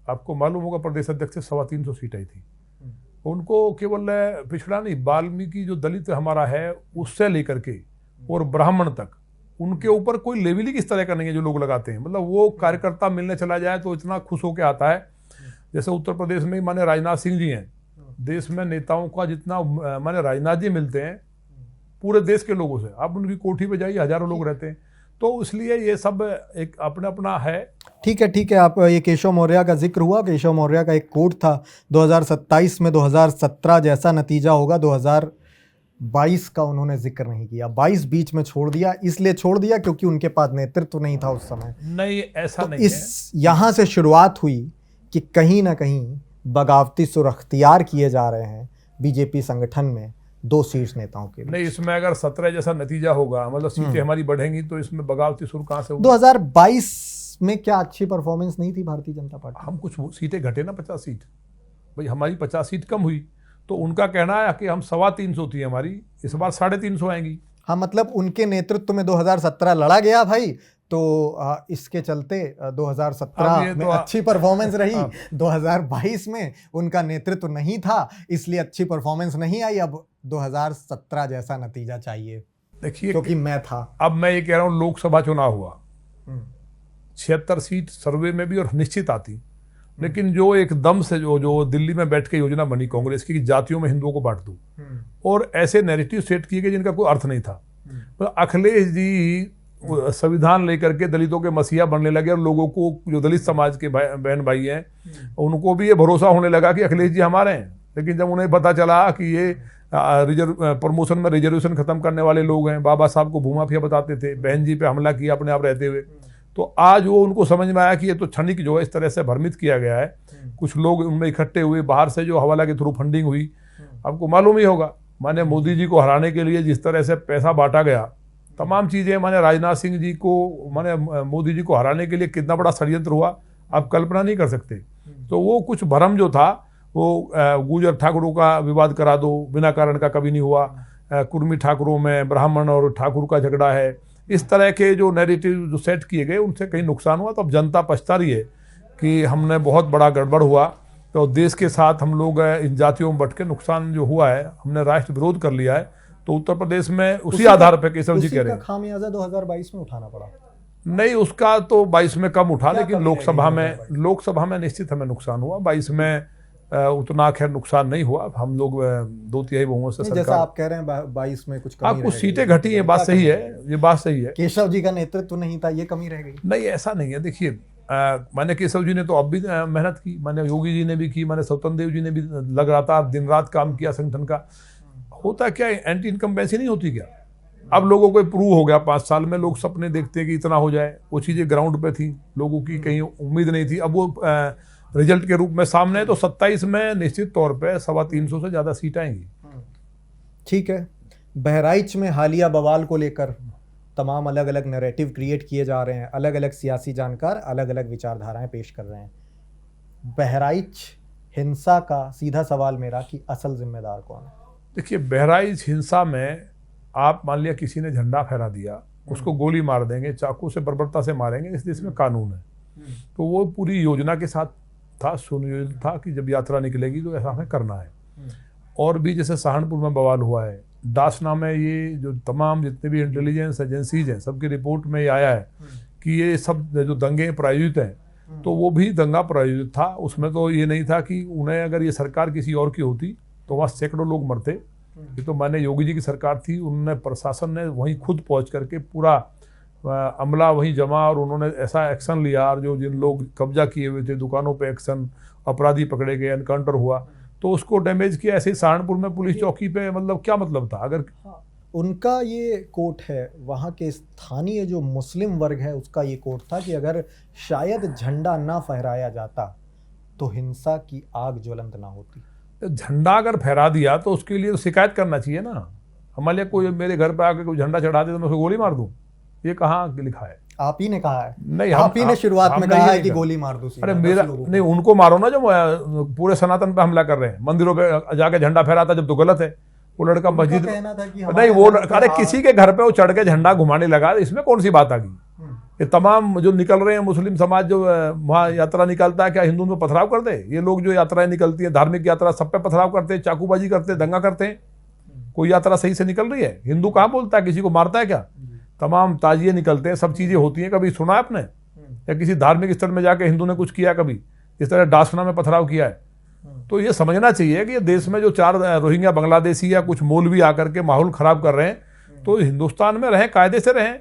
आपको मालूम होगा प्रदेश अध्यक्ष से 325 सीट आई थी। उनको केवल पिछड़ा नहीं, वाल्मीकि जो दलित हमारा है उससे लेकर के और ब्राह्मण तक, उनके ऊपर कोई लेवल ही किस तरह का नहीं है जो लोग लगाते हैं। मतलब वो कार्यकर्ता मिलने चला जाए तो इतना खुश होकर आता है। जैसे उत्तर प्रदेश में माने राजनाथ सिंह जी हैं, देश में नेताओं का जितना माने राजनाथ जी मिलते हैं पूरे देश के लोगों से। आप उनकी कोठी पे जाइए, हजारों लोग रहते हैं। तो इसलिए ये सब एक अपना अपना है। ठीक है। आप ये केशव मौर्य का जिक्र हुआ, केशव मौर्य का एक कोट था 2027 में 2017 जैसा नतीजा होगा। 2022 का उन्होंने जिक्र नहीं किया, 22 बीच में छोड़ दिया। इसलिए छोड़ दिया क्योंकि उनके पास नेतृत्व नहीं था उस समय। नहीं, ऐसा तो नहीं है। यहाँ से शुरुआत हुई कि कहीं ना कहीं बगावती सुर अख्तियार किए जा रहे हैं बीजेपी संगठन में 2 शीर्ष नेताओं के। नहीं, इसमें अगर 17 जैसा नतीजा होगा, मतलब सीटें हमारी बढ़ेंगी, तो इसमें बगावती सुर कहां से होगी? 2022 में क्या अच्छी परफॉर्मेंस नहीं थी भारतीय जनता पार्टी? हम कुछ सीटें घटे ना, 50 सीट। भाई हमारी 50 सीट कम हुई, तो उनका कहना है कि हम 325 थी हमारी, इस बार 350 आएंगी। हाँ, मतलब उनके नेतृत्व में 2017 लड़ा गया भाई, तो इसके चलते 2017 अब ये में तो अच्छी परफॉर्मेंस रही, हाँ। 2022 में उनका नेतृत्व नहीं था, इसलिए अच्छी परफॉर्मेंस नहीं आई। अब 2017 जैसा नतीजा चाहिए, देखिए क्योंकि मैं था। अब मैं ये कह रहा हूँ, लोकसभा चुनाव हुआ, 76 सीट सर्वे में भी और निश्चित आती, लेकिन जो एकदम से जो दिल्ली में बैठ के योजना बनी कांग्रेस की कि जातियों में हिंदुओं को बांट दूं, और ऐसे नैरेटिव सेट किए गए जिनका कोई अर्थ नहीं था। तो अखिलेश जी संविधान लेकर के दलितों के मसीहा बनने लगे, और लोगों को, जो दलित समाज के बहन भाई हैं, उनको भी ये भरोसा होने लगा कि अखिलेश जी हमारे हैं। लेकिन जब उन्हें पता चला कि ये प्रमोशन में रिजर्वेशन खत्म करने वाले लोग हैं, बाबा साहब को भूमाफिया बताते थे, बहन जी पे हमला किया अपने आप रहते हुए, तो आज वो उनको समझ में आया कि ये तो क्षणिक जो है इस तरह से भ्रमित किया गया है। कुछ लोग उनमें इकट्ठे हुए, बाहर से जो हवाला के थ्रू फंडिंग हुई, आपको मालूम ही होगा, माने मोदी जी को हराने के लिए जिस तरह से पैसा बांटा गया, तमाम चीजें, माने राजनाथ सिंह जी को, माने मोदी जी को हराने के लिए कितना बड़ा षड्यंत्र हुआ, आप कल्पना नहीं कर सकते। तो वो कुछ भ्रम जो था, वो गुर्जर ठाकुरों का विवाद करा दो, बिना कारण का कभी नहीं हुआ, कुर्मी ठाकुरों में ब्राह्मण और ठाकुर का झगड़ा है, इस तरह के जो नैरेटिव जो सेट किए गए, उनसे कहीं नुकसान हुआ। तो अब जनता पछता रही है कि हमने बहुत बड़ा गड़बड़ हुआ, तो देश के साथ हम लोग इन जातियों में बट के नुकसान जो हुआ है, हमने राष्ट्र विरोध कर लिया है। तो उत्तर प्रदेश में उसी आधार पर केशव जी कह रहे हैं खामियाजा 2022 में उठाना पड़ा। नहीं, उसका तो 22 में कम उठा, लेकिन लोकसभा में निश्चित हमें नुकसान हुआ। 22 में उतना खैर नुकसान नहीं हुआ, हम लोग 2/3 बहुमत से सरकार, जैसा आप कह रहे हैं 22 में कुछ कमी, कुछ सीटें घटी है, बात सही है, ये बात सही है। केशव जी का नेतृत्व नहीं था, ये कमी रह गई? नहीं, ऐसा नहीं है। देखिए, मैंने केशव जी ने तो अब भी मेहनत की, मैंने योगी जी ने भी की, मैंने स्वतंत्र देव जी ने भी लगातार दिन रात काम किया संगठन का। होता क्या है, एंटी इनकम्बेंसी नहीं होती क्या? अब लोगों को प्रूव हो गया, 5 साल में लोग सपने देखते हैं कि इतना हो जाए, वो चीज़ें ग्राउंड पे थी, लोगों की कहीं उम्मीद नहीं थी, अब वो रिजल्ट के रूप में सामने है। तो 27 में निश्चित तौर पे 325 से ज़्यादा सीट आएंगी। ठीक है, बहराइच में हालिया बवाल को लेकर तमाम अलग अलग नैरेटिव क्रिएट किए जा रहे हैं, अलग अलग सियासी जानकार अलग अलग विचारधाराएं पेश कर रहे हैं। बहराइच हिंसा का सीधा सवाल मेरा कि असल जिम्मेदार कौन है? देखिए, बहराइच हिंसा में आप मान लिया किसी ने झंडा फहरा दिया, उसको गोली मार देंगे, चाकू से बर्बरता से मारेंगे, इस देश में कानून है। तो वो पूरी योजना के साथ था, सुनियोजित था कि जब यात्रा निकलेगी तो ऐसा हमें करना है। और भी जैसे सहारनपुर में बवाल हुआ है, डासना में, ये जो तमाम जितने भी इंटेलिजेंस एजेंसीज हैं, सबकी रिपोर्ट में ये आया है कि ये सब जो दंगे प्रायोजित हैं, तो वो भी दंगा प्रायोजित था। उसमें तो ये नहीं था कि उन्हें, अगर ये सरकार किसी और की होती तो वहाँ सैकड़ों लोग मरते। ये तो माननीय योगी जी की सरकार थी, उन्होंने, प्रशासन ने वहीं खुद पहुँच करके पूरा अमला वहीं जमा, और उन्होंने ऐसा एक्शन लिया, और जो जिन लोग कब्जा किए हुए थे दुकानों पे एक्शन, अपराधी पकड़े गए, एनकाउंटर हुआ, तो उसको डैमेज किया। ऐसे ही सहारनपुर में पुलिस चौकी पे, मतलब क्या मतलब था? अगर उनका ये कोट है, वहाँ के स्थानीय जो मुस्लिम वर्ग है उसका ये कोट था कि अगर शायद झंडा ना फहराया जाता तो हिंसा की आग ज्वलंत ना होती। झंडा अगर फहरा दिया तो उसके लिए तो शिकायत करना चाहिए ना। हमारे लिए कोई मेरे घर पे आकर कोई झंडा चढ़ा दे तो मैं उसे गोली मार दूं, ये कहाँ लिखा है? आप ही ने कहा है। नहीं, आप ही ने शुरुआत में कहा है कि गोली मार दो। अरे मेरा नहीं, उनको मारो ना जो पूरे सनातन पे हमला कर रहे हैं, मंदिरों पे जाके झंडा फहराता जब, तो गलत है। वो लड़का मस्जिद नहीं, वो अरे किसी के घर पे वो चढ़ के झंडा घुमाने लगा, इसमें कौन सी बात आ गई? ये तमाम जो निकल रहे हैं मुस्लिम समाज, जो वहाँ यात्रा निकलता है, क्या हिंदू में पथराव कर दे? ये लोग जो यात्राएं निकलती है, धार्मिक यात्रा, सब पे पथराव करते हैं, चाकूबाजी करते हैं, दंगा करते हैं। कोई यात्रा सही से निकल रही है? हिंदू कहाँ बोलता है, किसी को मारता है क्या? तमाम ताजिए निकलते हैं, सब चीजें होती हैं। कभी सुना है आपने या किसी धार्मिक स्थल में जाके हिंदू ने कुछ किया कभी, इस तरह डासना में पथराव किया है? तो ये समझना चाहिए कि ये देश में जो 4 रोहिंग्या बांग्लादेशी या कुछ मौलवी आकर के माहौल खराब कर रहे हैं, तो हिंदुस्तान में रहें, कायदे से रहें,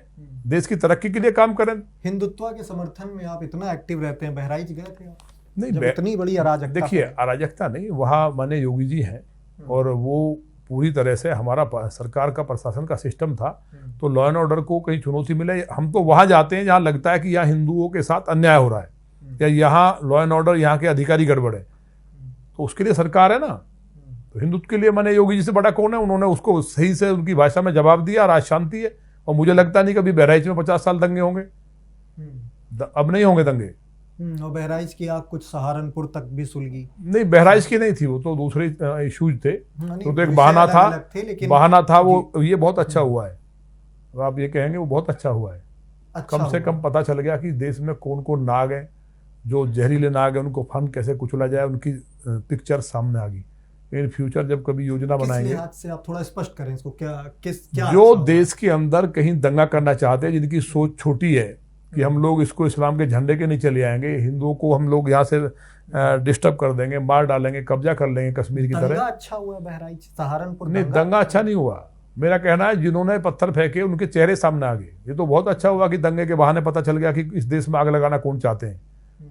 देश की तरक्की के लिए काम करें। हिंदुत्व के समर्थन में आप इतना एक्टिव रहते हैं, बहराइच गए थे आप? नहीं, इतनी बड़ी अराजकता, देखिए अराजकता नहीं, वहाँ माने योगी जी हैं, और वो पूरी तरह से हमारा सरकार का, प्रशासन का सिस्टम था, तो लॉ एंड ऑर्डर को कहीं चुनौती मिले, हम तो वहाँ जाते हैं जहाँ लगता है कि यहाँ हिंदुओं के साथ अन्याय हो रहा है, या यहाँ लॉ एंड ऑर्डर, यहाँ के अधिकारी गड़बड़ है, तो उसके लिए सरकार है ना। तो हिंदुत्व के लिए माने योगी जी से बड़ा कौन है? उन्होंने उसको सही से उनकी भाषा में जवाब दिया, और आज शांति है। और मुझे लगता नहीं कभी बहराइच में 50 साल दंगे होंगे, अब नहीं होंगे दंगे। और बहराइच की आग कुछ सहारनपुर तक भी सुलगी? नहीं, बहराइच की नहीं थी, वो तो दूसरे इश्यूज थे, तो एक बहाना था, वो ये बहुत अच्छा हुआ है। अब आप ये कहेंगे वो बहुत अच्छा हुआ है। अच्छा कम से कम पता चल गया कि देश में कौन कौन नाग है, जो जहरीले नाग है उनको फन कैसे कुचला जाए, उनकी पिक्चर सामने आ गई। इन फ्यूचर जब कभी योजना किस बनाएंगे, लिहाज से आप थोड़ा स्पष्ट करें इसको, क्या क्या जो अच्छा होगा? देश के अंदर कहीं दंगा करना चाहते हैं, जिनकी सोच छोटी है कि हम लोग इसको इस्लाम के झंडे के नीचे ले आएंगे, हिंदुओं को हम लोग यहाँ से डिस्टर्ब कर देंगे, मार डालेंगे, कब्जा कर लेंगे कश्मीर की दंगा तरह। अच्छा हुआ बहराइच सहारनपुर? नहीं, दंगा अच्छा नहीं हुआ। मेरा कहना है जिन्होंने पत्थर फेंके उनके चेहरे सामने आ गए। ये तो बहुत अच्छा हुआ कि दंगे के बहाने पता चल गया कि इस देश में आग लगाना कौन चाहते हैं।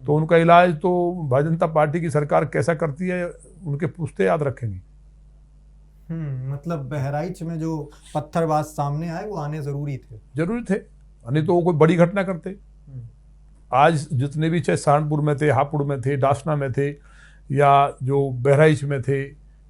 तो उनका इलाज तो भारतीय जनता पार्टी की सरकार कैसा करती है उनके पुश्ते याद रखेंगी। मतलब बहराइच में जो पत्थरबाज सामने आए वो आने जरूरी थे, नहीं तो वो कोई बड़ी घटना करते। आज जितने भी चाहे सहारनपुर में थे, हापुड़ में थे, डासना में थे, या जो बहराइच में थे,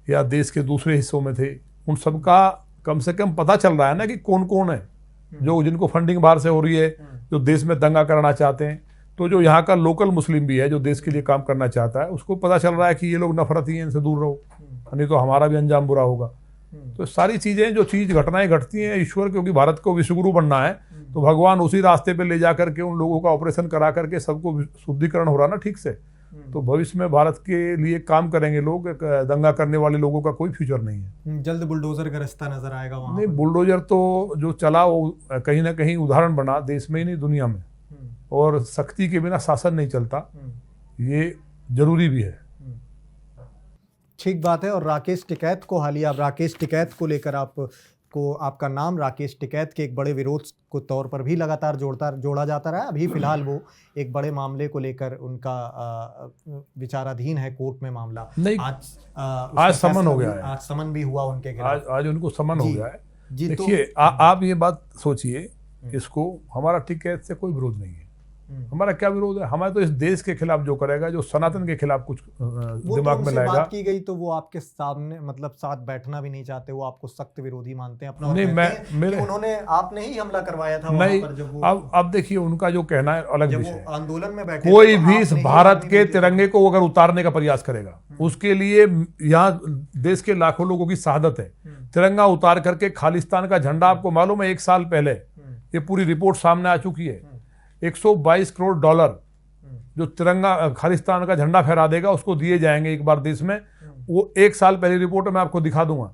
या देश के दूसरे हिस्सों में थे, उन सबका कम से कम पता चल रहा है ना कि कौन कौन है जो जिनको फंडिंग बाहर से हो रही है, जो देश में दंगा करना चाहते हैं। तो जो यहाँ का लोकल मुस्लिम भी है जो देश के लिए काम करना चाहता है, उसको पता चल रहा है कि ये लोग नफरती हैं, इनसे दूर रहो, नहीं तो हमारा भी अंजाम बुरा होगा। तो सारी चीजें जो घटनाएं घटती हैं, ईश्वर क्योंकि भारत को विश्वगुरु बनना है, तो भगवान उसी रास्ते पे ले जा करके उन लोगों का ऑपरेशन करा करके सबको शुद्धिकरण हो रहा ना ठीक से। तो भविष्य में भारत के लिए काम करेंगे लोग। दंगा करने वाले लोगों का कोई फ्यूचर नहीं है। जल्द बुलडोजर का रास्ता नजर आएगा वहां नहीं, पर। बुलडोजर तो जो चला वो कहीं ना कहीं उदाहरण बना देश में ही नहीं दुनिया में। और सख्ती के बिना शासन नहीं चलता, ये जरूरी भी है। ठीक बात है। और राकेश टिकैत को हालिया, राकेश टिकैत को लेकर आपका नाम राकेश टिकैत के एक बड़े विरोध को तौर पर भी लगातार जोड़ा जाता रहा। अभी फिलहाल वो एक बड़े मामले को लेकर उनका विचाराधीन है कोर्ट में मामला। नहीं, आज समन हो गया है। आज समन भी हुआ उनके खिलाफ। आज उनको समन हो गया है। जी, देखिए आप ये बात सोचिए, इसको हमारा टिकैत से कोई विरोध नहीं है। हमारा क्या विरोध है? हमारा तो इस देश के खिलाफ जो करेगा, जो सनातन के खिलाफ कुछ दिमाग में लाएगा। बात की गई तो वो आपके सामने मतलब साथ बैठना भी नहीं चाहते, वो आपको सख्त विरोधी मानते हैं अपना। नहीं, उन्होंने आपने ही हमला करवाया था नहीं, वहां पर जब वो अब देखिए उनका जो कहना है अलग विषय है। आंदोलन में बैठे कोई भी इस भारत के तिरंगे को अगर उतारने का प्रयास करेगा, उसके लिए यहाँ देश के लाखों लोगों की शहादत है। तिरंगा उतार करके खालिस्तान का झंडा, आपको मालूम है 1 साल पहले ये पूरी रिपोर्ट सामने आ चुकी है, 122 करोड़ डॉलर जो तिरंगा खालिस्तान का झंडा फहरा देगा उसको दिए जाएंगे एक बार देश में। वो 1 साल पहले रिपोर्ट मैं आपको दिखा दूंगा।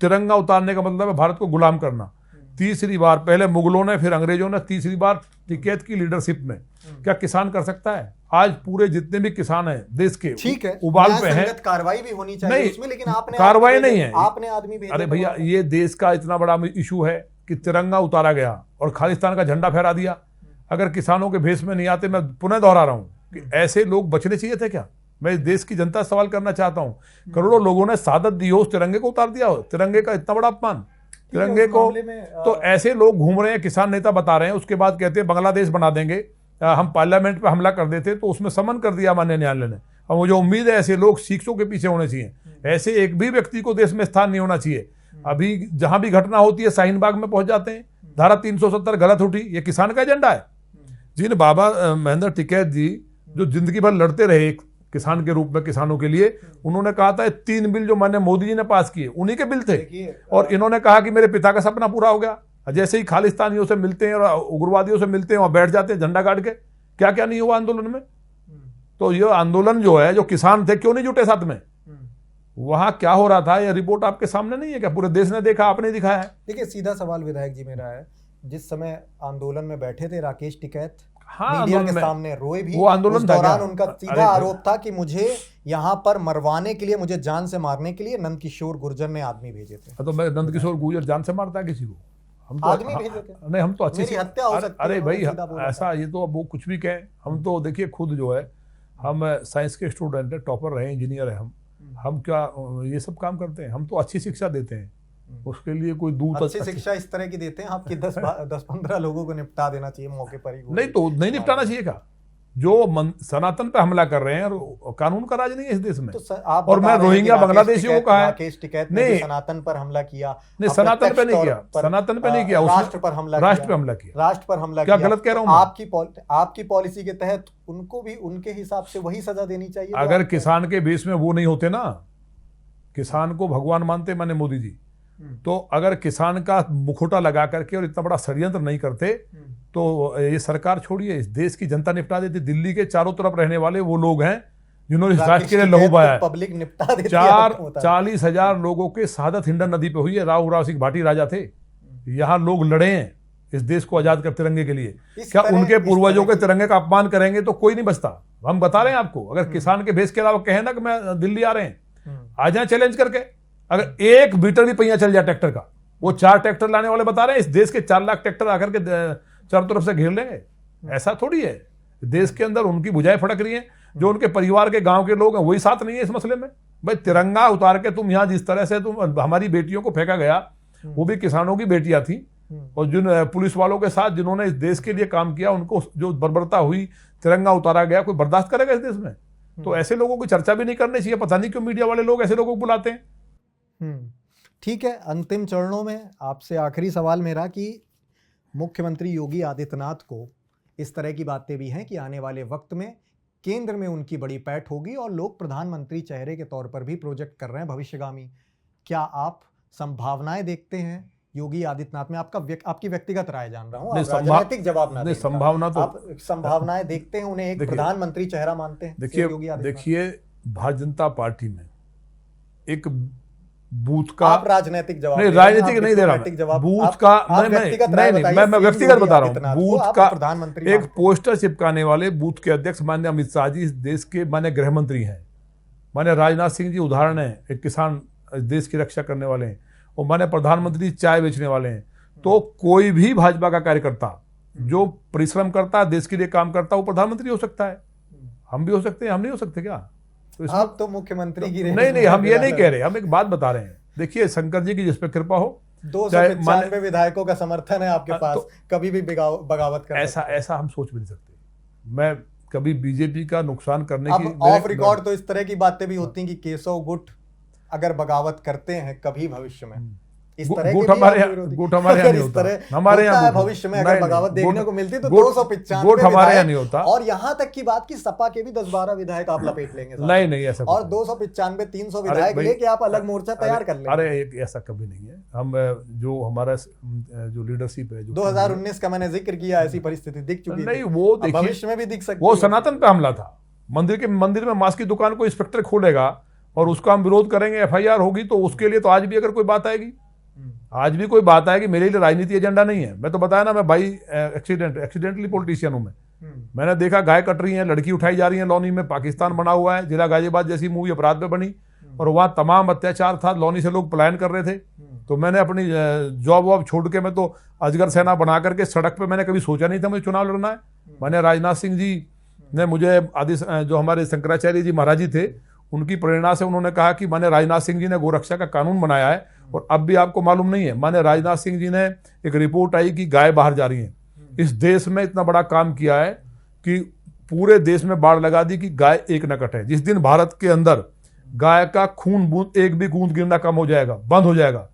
तिरंगा उतारने का मतलब है भारत को गुलाम करना। तीसरी बार, पहले मुगलों ने, फिर अंग्रेजों ने, तीसरी बार टिकैत की लीडरशिप में। क्या किसान कर सकता है? आज पूरे जितने भी किसान हैं देश के, ठीक है, उबाल पे हैं। कार्रवाई भी होनी चाहिए उसमें, लेकिन आपने कार्रवाई नहीं है, आपने आदमी भेजे। अरे भैया, ये देश का इतना बड़ा इशू है कि तिरंगा उतारा गया और खालिस्तान का झंडा फहरा दिया। अगर किसानों के भेष में नहीं आते, मैं पुनः दोहरा रहा हूं कि ऐसे लोग बचने चाहिए थे क्या? मैं इस देश की जनता से सवाल करना चाहता हूं। करोड़ों लोगों ने शहादत दी हो, उस तिरंगे को उतार दिया हो। तिरंगे का इतना बड़ा अपमान, तिरंगे को। तो ऐसे लोग घूम रहे हैं, किसान नेता बता रहे हैं, उसके बाद कहते हैं बांग्लादेश बना देंगे, हम पार्लियामेंट पे हमला कर देते, तो उसमें समन कर दिया माननीय न्यायालय ने। और मुझे उम्मीद है ऐसे लोग शिक्षकों के पीछे होने चाहिए। ऐसे एक भी व्यक्ति को देश में स्थान नहीं होना चाहिए। अभी जहां भी घटना होती है शाहीन बाग में पहुंच जाते हैं, धारा 370 गलत उठी, ये किसान का एजेंडा है। जिन बाबा महेंद्र टिकैत जी जो जिंदगी भर लड़ते रहे एक किसान के रूप में किसानों के लिए, उन्होंने कहा था 3 बिल जो माननीय मोदी जी ने पास किए उन्हीं के बिल थे। और इन्होंने कहा कि मेरे पिता का सपना पूरा हो गया। जैसे ही खालिस्तानियों से मिलते हैं और उग्रवादियों से मिलते हैं और बैठ जाते हैं झंडा गाड़ के। क्या क्या नहीं हुआ आंदोलन में? तो ये आंदोलन जो है, जो किसान थे क्यों नहीं जुटे साथ में? वहां क्या हो रहा था ये रिपोर्ट आपके सामने नहीं है क्या? पूरे देश ने देखा, आपने दिखाया है। देखिए, सीधा सवाल विधायक जी मेरा है, जिस समय आंदोलन में बैठे थे राकेश टिकैत, हाँ, मीडिया के सामने रोए भी, वो आंदोलन उस दौरान उनका सीधा आरोप था कि मुझे यहाँ पर मरवाने के लिए, मुझे जान से मारने के लिए नंदकिशोर गुर्जर ने आदमी भेजे थे। तो मैं नंदकिशोर गुर्जर जान से मारता है किसी को? हम तो आदमी भेजे थे। नहीं, हम तो अच्छी हत्या हो सकती है। अरे भाई, ऐसा ये तो अब वो कुछ भी कहें। हम तो देखिए खुद जो है, हम साइंस के स्टूडेंट है, टॉपर रहे, इंजीनियर है। हम क्या ये सब काम करते हैं? हम तो अच्छी शिक्षा देते हैं। उसके लिए कोई दूर अच्छी शिक्षा इस तरह की देते हैं आपकी 10-15 लोगों को निपटा देना चाहिए मौके पर ही। नहीं तो नहीं निपटाना चाहिए क्या? जो सनातन पे हमला कर रहे हैं, और कानून का राज नहीं है इस देश में। तो आप और मैं रोहिंग्या बांग्लादेशियों को कहा है, राकेश टिकैत ने सनातन पर हमला किया। नहीं, सनातन पे नहीं किया, सनातन पे नहीं किया, राष्ट्र पर हमला किया। राष्ट्र पर हमला किया। क्या गलत कह रहा हूं? आपकी पॉलिसी के तहत उनको भी उनके हिसाब से वही सजा देनी चाहिए। अगर किसान के बेस में वो नहीं होते ना, किसान को भगवान मानते माने मोदी जी, तो अगर किसान का मुखौटा लगा करके और इतना बड़ा षड्यंत्र नहीं करते तो ये सरकार छोड़िए, इस देश की जनता निपटा देती। दिल्ली के चारों तरफ रहने वाले वो लोग हैं जिन्होंने इस राष्ट्र के लिए लहू बहाया है। पब्लिक निपटा देती है। 40,000 लोगों के शहादत हिंडन नदी पे हुई है। राव सिंह भाटी राजा थे, यहाँ लोग लड़े हैं इस देश को आजाद कर तिरंगे के लिए। क्या उनके पूर्वजों के तिरंगे का अपमान करेंगे तो कोई नहीं बचता। हम बता रहे हैं आपको, अगर किसान के भेष के अलावा कहे ना कि मैं दिल्ली आ रहे हैं, आ जाए चैलेंज करके। अगर एक मीटर भी पहिया चल जाए ट्रैक्टर का, वो 4 ट्रैक्टर लाने वाले बता रहे हैं इस देश के 4 लाख ट्रैक्टर आकर के चारों तरफ से घेर लेंगे। ऐसा थोड़ी है। देश के अंदर उनकी भुजाएं फड़क रही हैं। जो उनके परिवार के गांव के लोग हैं वही साथ नहीं है इस मसले में। भाई तिरंगा उतार के तुम यहाँ जिस तरह से तुम हमारी बेटियों को फेंका गया, वो भी किसानों की बेटियां थी, और जिन पुलिस वालों के साथ जिन्होंने इस देश के लिए काम किया उनको जो बर्बरता हुई, तिरंगा उतारा गया, कोई बर्दाश्त करेगा इस देश में? तो ऐसे लोगों की चर्चा भी नहीं करनी चाहिए। पता नहीं क्यों मीडिया वाले लोग ऐसे लोगों को बुलाते हैं। ठीक है, अंतिम चरणों में आपसे आखिरी सवाल मेरा कि मुख्यमंत्री योगी आदित्यनाथ को इस तरह की बातें भी हैं कि आने वाले वक्त में केंद्र में उनकी बड़ी पैठ होगी और लोग प्रधानमंत्री चेहरे के तौर पर भी प्रोजेक्ट कर रहे हैं भविष्यगामी। क्या आप संभावनाएं देखते हैं योगी आदित्यनाथ में? आपकी व्यक्तिगत राय जान रहा हूं, आप राजनीतिक जवाब ना दें। संभावना तो आप संभावनाएं देखते हैं, उन्हें एक प्रधानमंत्री चेहरा मानते हैं? देखिए भारतीय जनता पार्टी में एक बूथ का, आप राजनीतिक जवाब नहीं, राजनीतिक नहीं दे रहा, बूथ का मैं व्यक्तिगत बता रहा हूं। बूथ का प्रधानमंत्री एक पोस्टर चिपकाने वाले बूथ के अध्यक्ष माननीय अमित शाह जी इस देश के माननीय गृह मंत्री हैं। माननीय राजनाथ सिंह जी उदाहरण है, एक किसान देश की रक्षा करने वाले हैं, और माननीय प्रधानमंत्री चाय बेचने वाले हैं। तो कोई भी भाजपा का कार्यकर्ता जो परिश्रम करता है, देश के लिए काम करता है, वो प्रधानमंत्री हो सकता है। हम भी हो सकते हैं, हम नहीं हो सकते क्या? तो आप तो मुख्यमंत्री की नहीं, हम ये नहीं कह रहे, हम एक बात बता रहे हैं। देखिए शंकर जी की जिस पे कृपा हो, 295 विधायकों का समर्थन है आपके पास, तो कभी भी बगावत कर ऐसा हम सोच भी नहीं सकते। मैं कभी बीजेपी का नुकसान करने की ऑफ रिकॉर्ड तो इस तरह की बातें भी होती हैं कि केशव गुट अगर बगावत करते हैं कभी भविष्य में, इस तरह गुट हमारे यहाँ नहीं होता। हमारे यहाँ भविष्य में अगर बगावत देखने को मिलती तो 295 गुट हमारे यहाँ नहीं होता। और यहाँ तक की बात कि सपा के भी 10-12 विधायक आप लपेट लेंगे। नहीं ऐसा, और 295-300 विधायक लेके आप अलग मोर्चा तैयार कर लेंगे। अरे ऐसा कभी नहीं है। हम जो हमारा जो लीडरशिप है, 2019 का मैंने जिक्र किया, ऐसी परिस्थिति दिख चुकी नहीं, वो भविष्य में भी दिख सकती। वो सनातन पे हमला था। मंदिर में मांस की दुकान को इंस्पेक्टर खोलेगा और उसका हम विरोध करेंगे, FIR होगी, तो उसके लिए तो आज भी अगर कोई बात आएगी, आज भी कोई बात आएगी। मेरे लिए राजनीति एजेंडा नहीं है। मैं तो बताया ना, मैं भाई एक्सीडेंटली पॉलिटिशियन हूं। मैंने देखा गाय कट रही है, लड़की उठाई जा रही है लौनी में, पाकिस्तान बना हुआ है, जिला गाजियाबाद जैसी मूवी अपराध पे बनी, और वहां तमाम अत्याचार था, लौनी से लोग पलायन कर रहे थे। तो मैंने अपनी जॉब वॉब छोड़ के मैं तो अजगर सेना बना करके सड़क पे, मैंने कभी सोचा नहीं था मुझे चुनाव लड़ना है। मैंने राजनाथ सिंह जी ने मुझे जो हमारे शंकराचार्य जी महाराज जी थे, उनकी प्रेरणा से उन्होंने कहा कि माने राजनाथ सिंह जी ने गोरक्षा का कानून बनाया है, और अब भी आपको मालूम नहीं है, माने राजनाथ सिंह जी ने एक रिपोर्ट आई कि गाय बाहर जा रही है। इस देश में इतना बड़ा काम किया है कि पूरे देश में बाढ़ लगा दी कि गाय एक न कटे। जिस दिन भारत के अंदर गाय का खून बूंद, एक भी बूंद गिरना कम हो जाएगा, बंद हो जाएगा,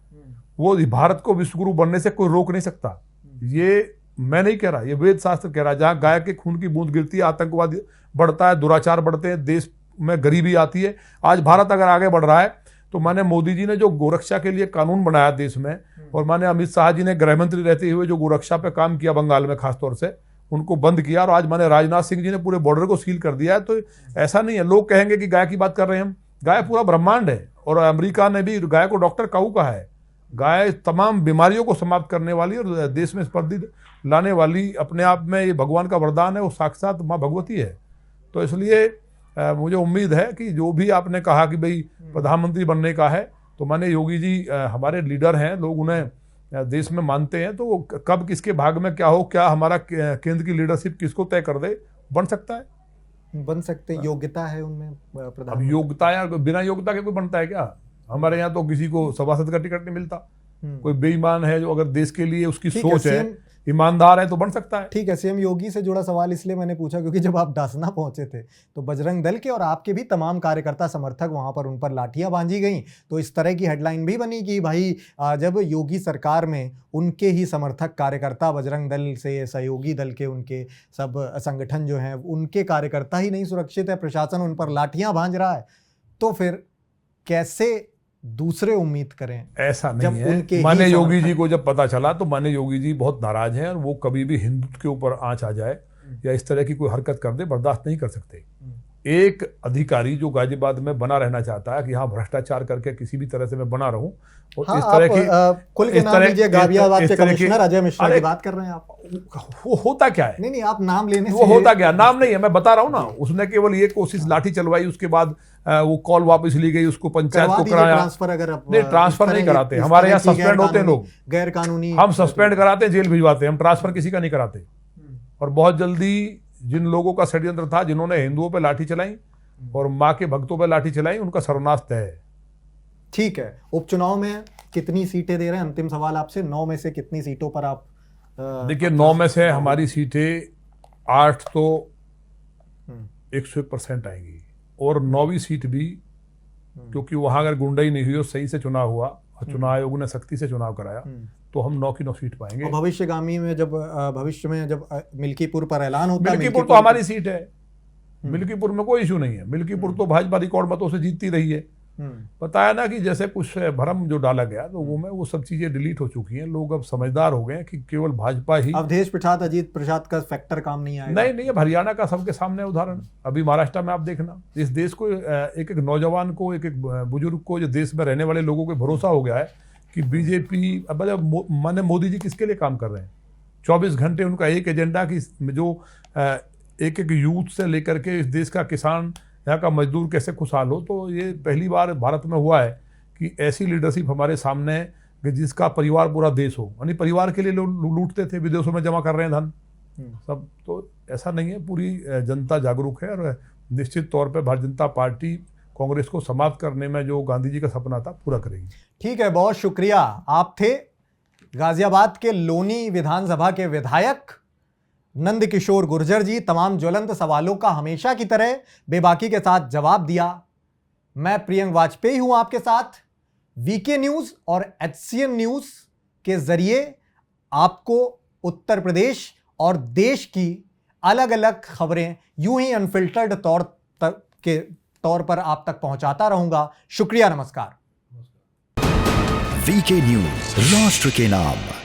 वो भारत को विश्वगुरु बनने से कोई रोक नहीं सकता। ये मैं नहीं कह रहा, ये वेद शास्त्र कह रहा है। जहां गाय के खून की बूंद गिरती है, आतंकवाद बढ़ता है, दुराचार बढ़ते हैं, देश में गरीबी आती है। आज भारत अगर आगे बढ़ रहा है तो माने मोदी जी ने जो गोरक्षा के लिए कानून बनाया देश में, और माने अमित शाह जी ने गृह मंत्री रहते हुए जो गोरक्षा पे काम किया बंगाल में खासतौर से, उनको बंद किया, और आज माने राजनाथ सिंह जी ने पूरे बॉर्डर को सील कर दिया है। तो ऐसा नहीं है, लोग कहेंगे कि गाय की बात कर रहे हैं हम। गाय पूरा ब्रह्मांड है, और अमेरिका ने भी गाय को डॉक्टर काऊ कहा है। गाय तमाम बीमारियों को समाप्त करने वाली और देश में स्पर्धी लाने वाली, अपने आप में ये भगवान का वरदान है, वो साक्षात माँ भगवती है। तो इसलिए मुझे उम्मीद है कि जो भी आपने कहा कि भाई प्रधानमंत्री बनने का है, तो माने योगी जी हमारे लीडर हैं, लोग उन्हें देश में मानते हैं। तो कब किसके भाग में क्या हो, क्या हमारा केंद्र की लीडरशिप किसको तय कर दे, बन सकता है, बन सकते हैं। योग्यता है उनमें प्रधान। अब योग्यता या बिना योग्यता के कोई बनता है क्या? हमारे यहाँ तो किसी को सभासद का टिकट नहीं मिलता। कोई बेईमान है जो अगर देश के लिए उसकी सोच है, ईमानदार है, तो बन सकता है। ठीक है, सीएम योगी से जुड़ा सवाल इसलिए मैंने पूछा क्योंकि जब आप डासना पहुंचे थे तो बजरंग दल के और आपके भी तमाम कार्यकर्ता समर्थक वहां पर, उन पर लाठियां बांधी गई, तो इस तरह की हेडलाइन भी बनी कि भाई जब योगी सरकार में उनके ही समर्थक कार्यकर्ता, बजरंग दल से सहयोगी दल के उनके सब संगठन जो हैं, उनके कार्यकर्ता ही नहीं सुरक्षित है, प्रशासन उन पर लाठियां भांज रहा है, तो फिर कैसे दूसरे उम्मीद करें? ऐसा जब नहीं उनके है। ही माननीय योगी समर्थक- जी को जब पता चला तो माननीय योगी जी बहुत नाराज हैं और वो कभी भी हिंदुत्व के ऊपर आंच आ जाए या इस तरह की कोई हरकत कर दे बर्दाश्त नहीं कर सकते। एक अधिकारी जो गाजियाबाद में बना रहना चाहता है कि हाँ भ्रष्टाचार करके किसी भी तरह से मैं बना रहूं और हाँ, इस तरह की खुल के इस नाम तरह- लीजिए, इस- गाजियाबाद इस के तरह की- कमिश्नर अजय मिश्रा अरे, की बात कर रहे हैं आप। वो होता क्या है? नहीं, आप नाम लेने वो से होता क्या, नाम नहीं है, मैं बता रहा हूँ ना। उसने केवल ये कोशिश लाठी चलवाई, उसके बाद वो कॉल वापस ली गई, उसको पंचायत करवा को दीजिए कराया। ट्रांसफर। अगर आप नहीं, ट्रांसफर नहीं कराते, इस हमारे यहाँ तरह की सस्पेंड होते हैं लोग। गैर कानूनी हम सस्पेंड कराते हैं, जेल भिजवाते हैं, हम ट्रांसफर किसी का नहीं कराते। और बहुत जल्दी जिन लोगों का षड्यंत्र था, जिन्होंने हिंदुओं पर लाठी चलाई और माँ के भक्तों पर लाठी चलाई, उनका सर्वनाश तय है। ठीक है, उपचुनाव में कितनी सीटें दे रहे हैं? अंतिम सवाल आपसे, 9 में से कितनी सीटों पर आप देखिए, 9 में से हमारी सीटें 8 तो 101% आएंगी और 9वीं सीट भी, क्योंकि वहां अगर गुंडाई नहीं हुई और सही से चुनाव हुआ और चुनाव आयोग ने सख्ती से चुनाव कराया तो हम 9 की 9 सीट पाएंगे। और भविष्यगामी में जब भविष्य में जब मिल्कीपुर पर ऐलान होता है, मिल्कीपुर तो हमारी सीट है, मिल्कीपुर में कोई इशू नहीं है। मिल्कीपुर तो भाजपा रिकॉर्ड मतों से जीतती रही है। बताया ना कि जैसे कुछ भ्रम जो डाला गया लोगों में, वो सब चीजें डिलीट हो चुकी हैं। लोग अब समझदार हो गए हैं कि केवल भाजपा ही। अवधेश प्रसाद, अजीत प्रसाद का फैक्टर काम नहीं आएगा? नहीं, अब हरियाणा का सबके सामने उदाहरण। अभी महाराष्ट्र में आप देखना, इस देश को एक एक नौजवान को, एक एक बुजुर्ग को, जो देश में रहने वाले लोगों को भरोसा हो गया है कि बीजेपी, अब माने मोदी जी किसके लिए काम कर रहे हैं। 24 घंटे उनका एक एजेंडा कि जो एक एक यूथ से लेकर के इस देश का किसान, यहाँ का मजदूर कैसे खुशहाल हो। तो ये पहली बार भारत में हुआ है कि ऐसी लीडरशिप हमारे सामने है कि जिसका परिवार पूरा देश हो। यानी परिवार के लिए लोग लूटते थे, विदेशों में जमा कर रहे हैं धन सब। तो ऐसा नहीं है, पूरी जनता जागरूक है और निश्चित तौर पर भारतीय जनता पार्टी कांग्रेस को समाप्त करने में जो गांधी जी का सपना था पूरा करेगी। ठीक है, बहुत शुक्रिया। आप थे गाजियाबाद के लोनी विधानसभा के विधायक नंदकिशोर गुर्जर जी। तमाम ज्वलंत सवालों का हमेशा की तरह बेबाकी के साथ जवाब दिया। मैं प्रियंक वाजपेयी हूं आपके साथ। वीके न्यूज और HCM न्यूज के जरिए आपको उत्तर प्रदेश और देश की अलग अलग खबरें यूं ही अनफिल्टर्ड तौर पर आप तक पहुंचाता रहूंगा। शुक्रिया, नमस्कार। वीके न्यूज, राष्ट्र के नाम।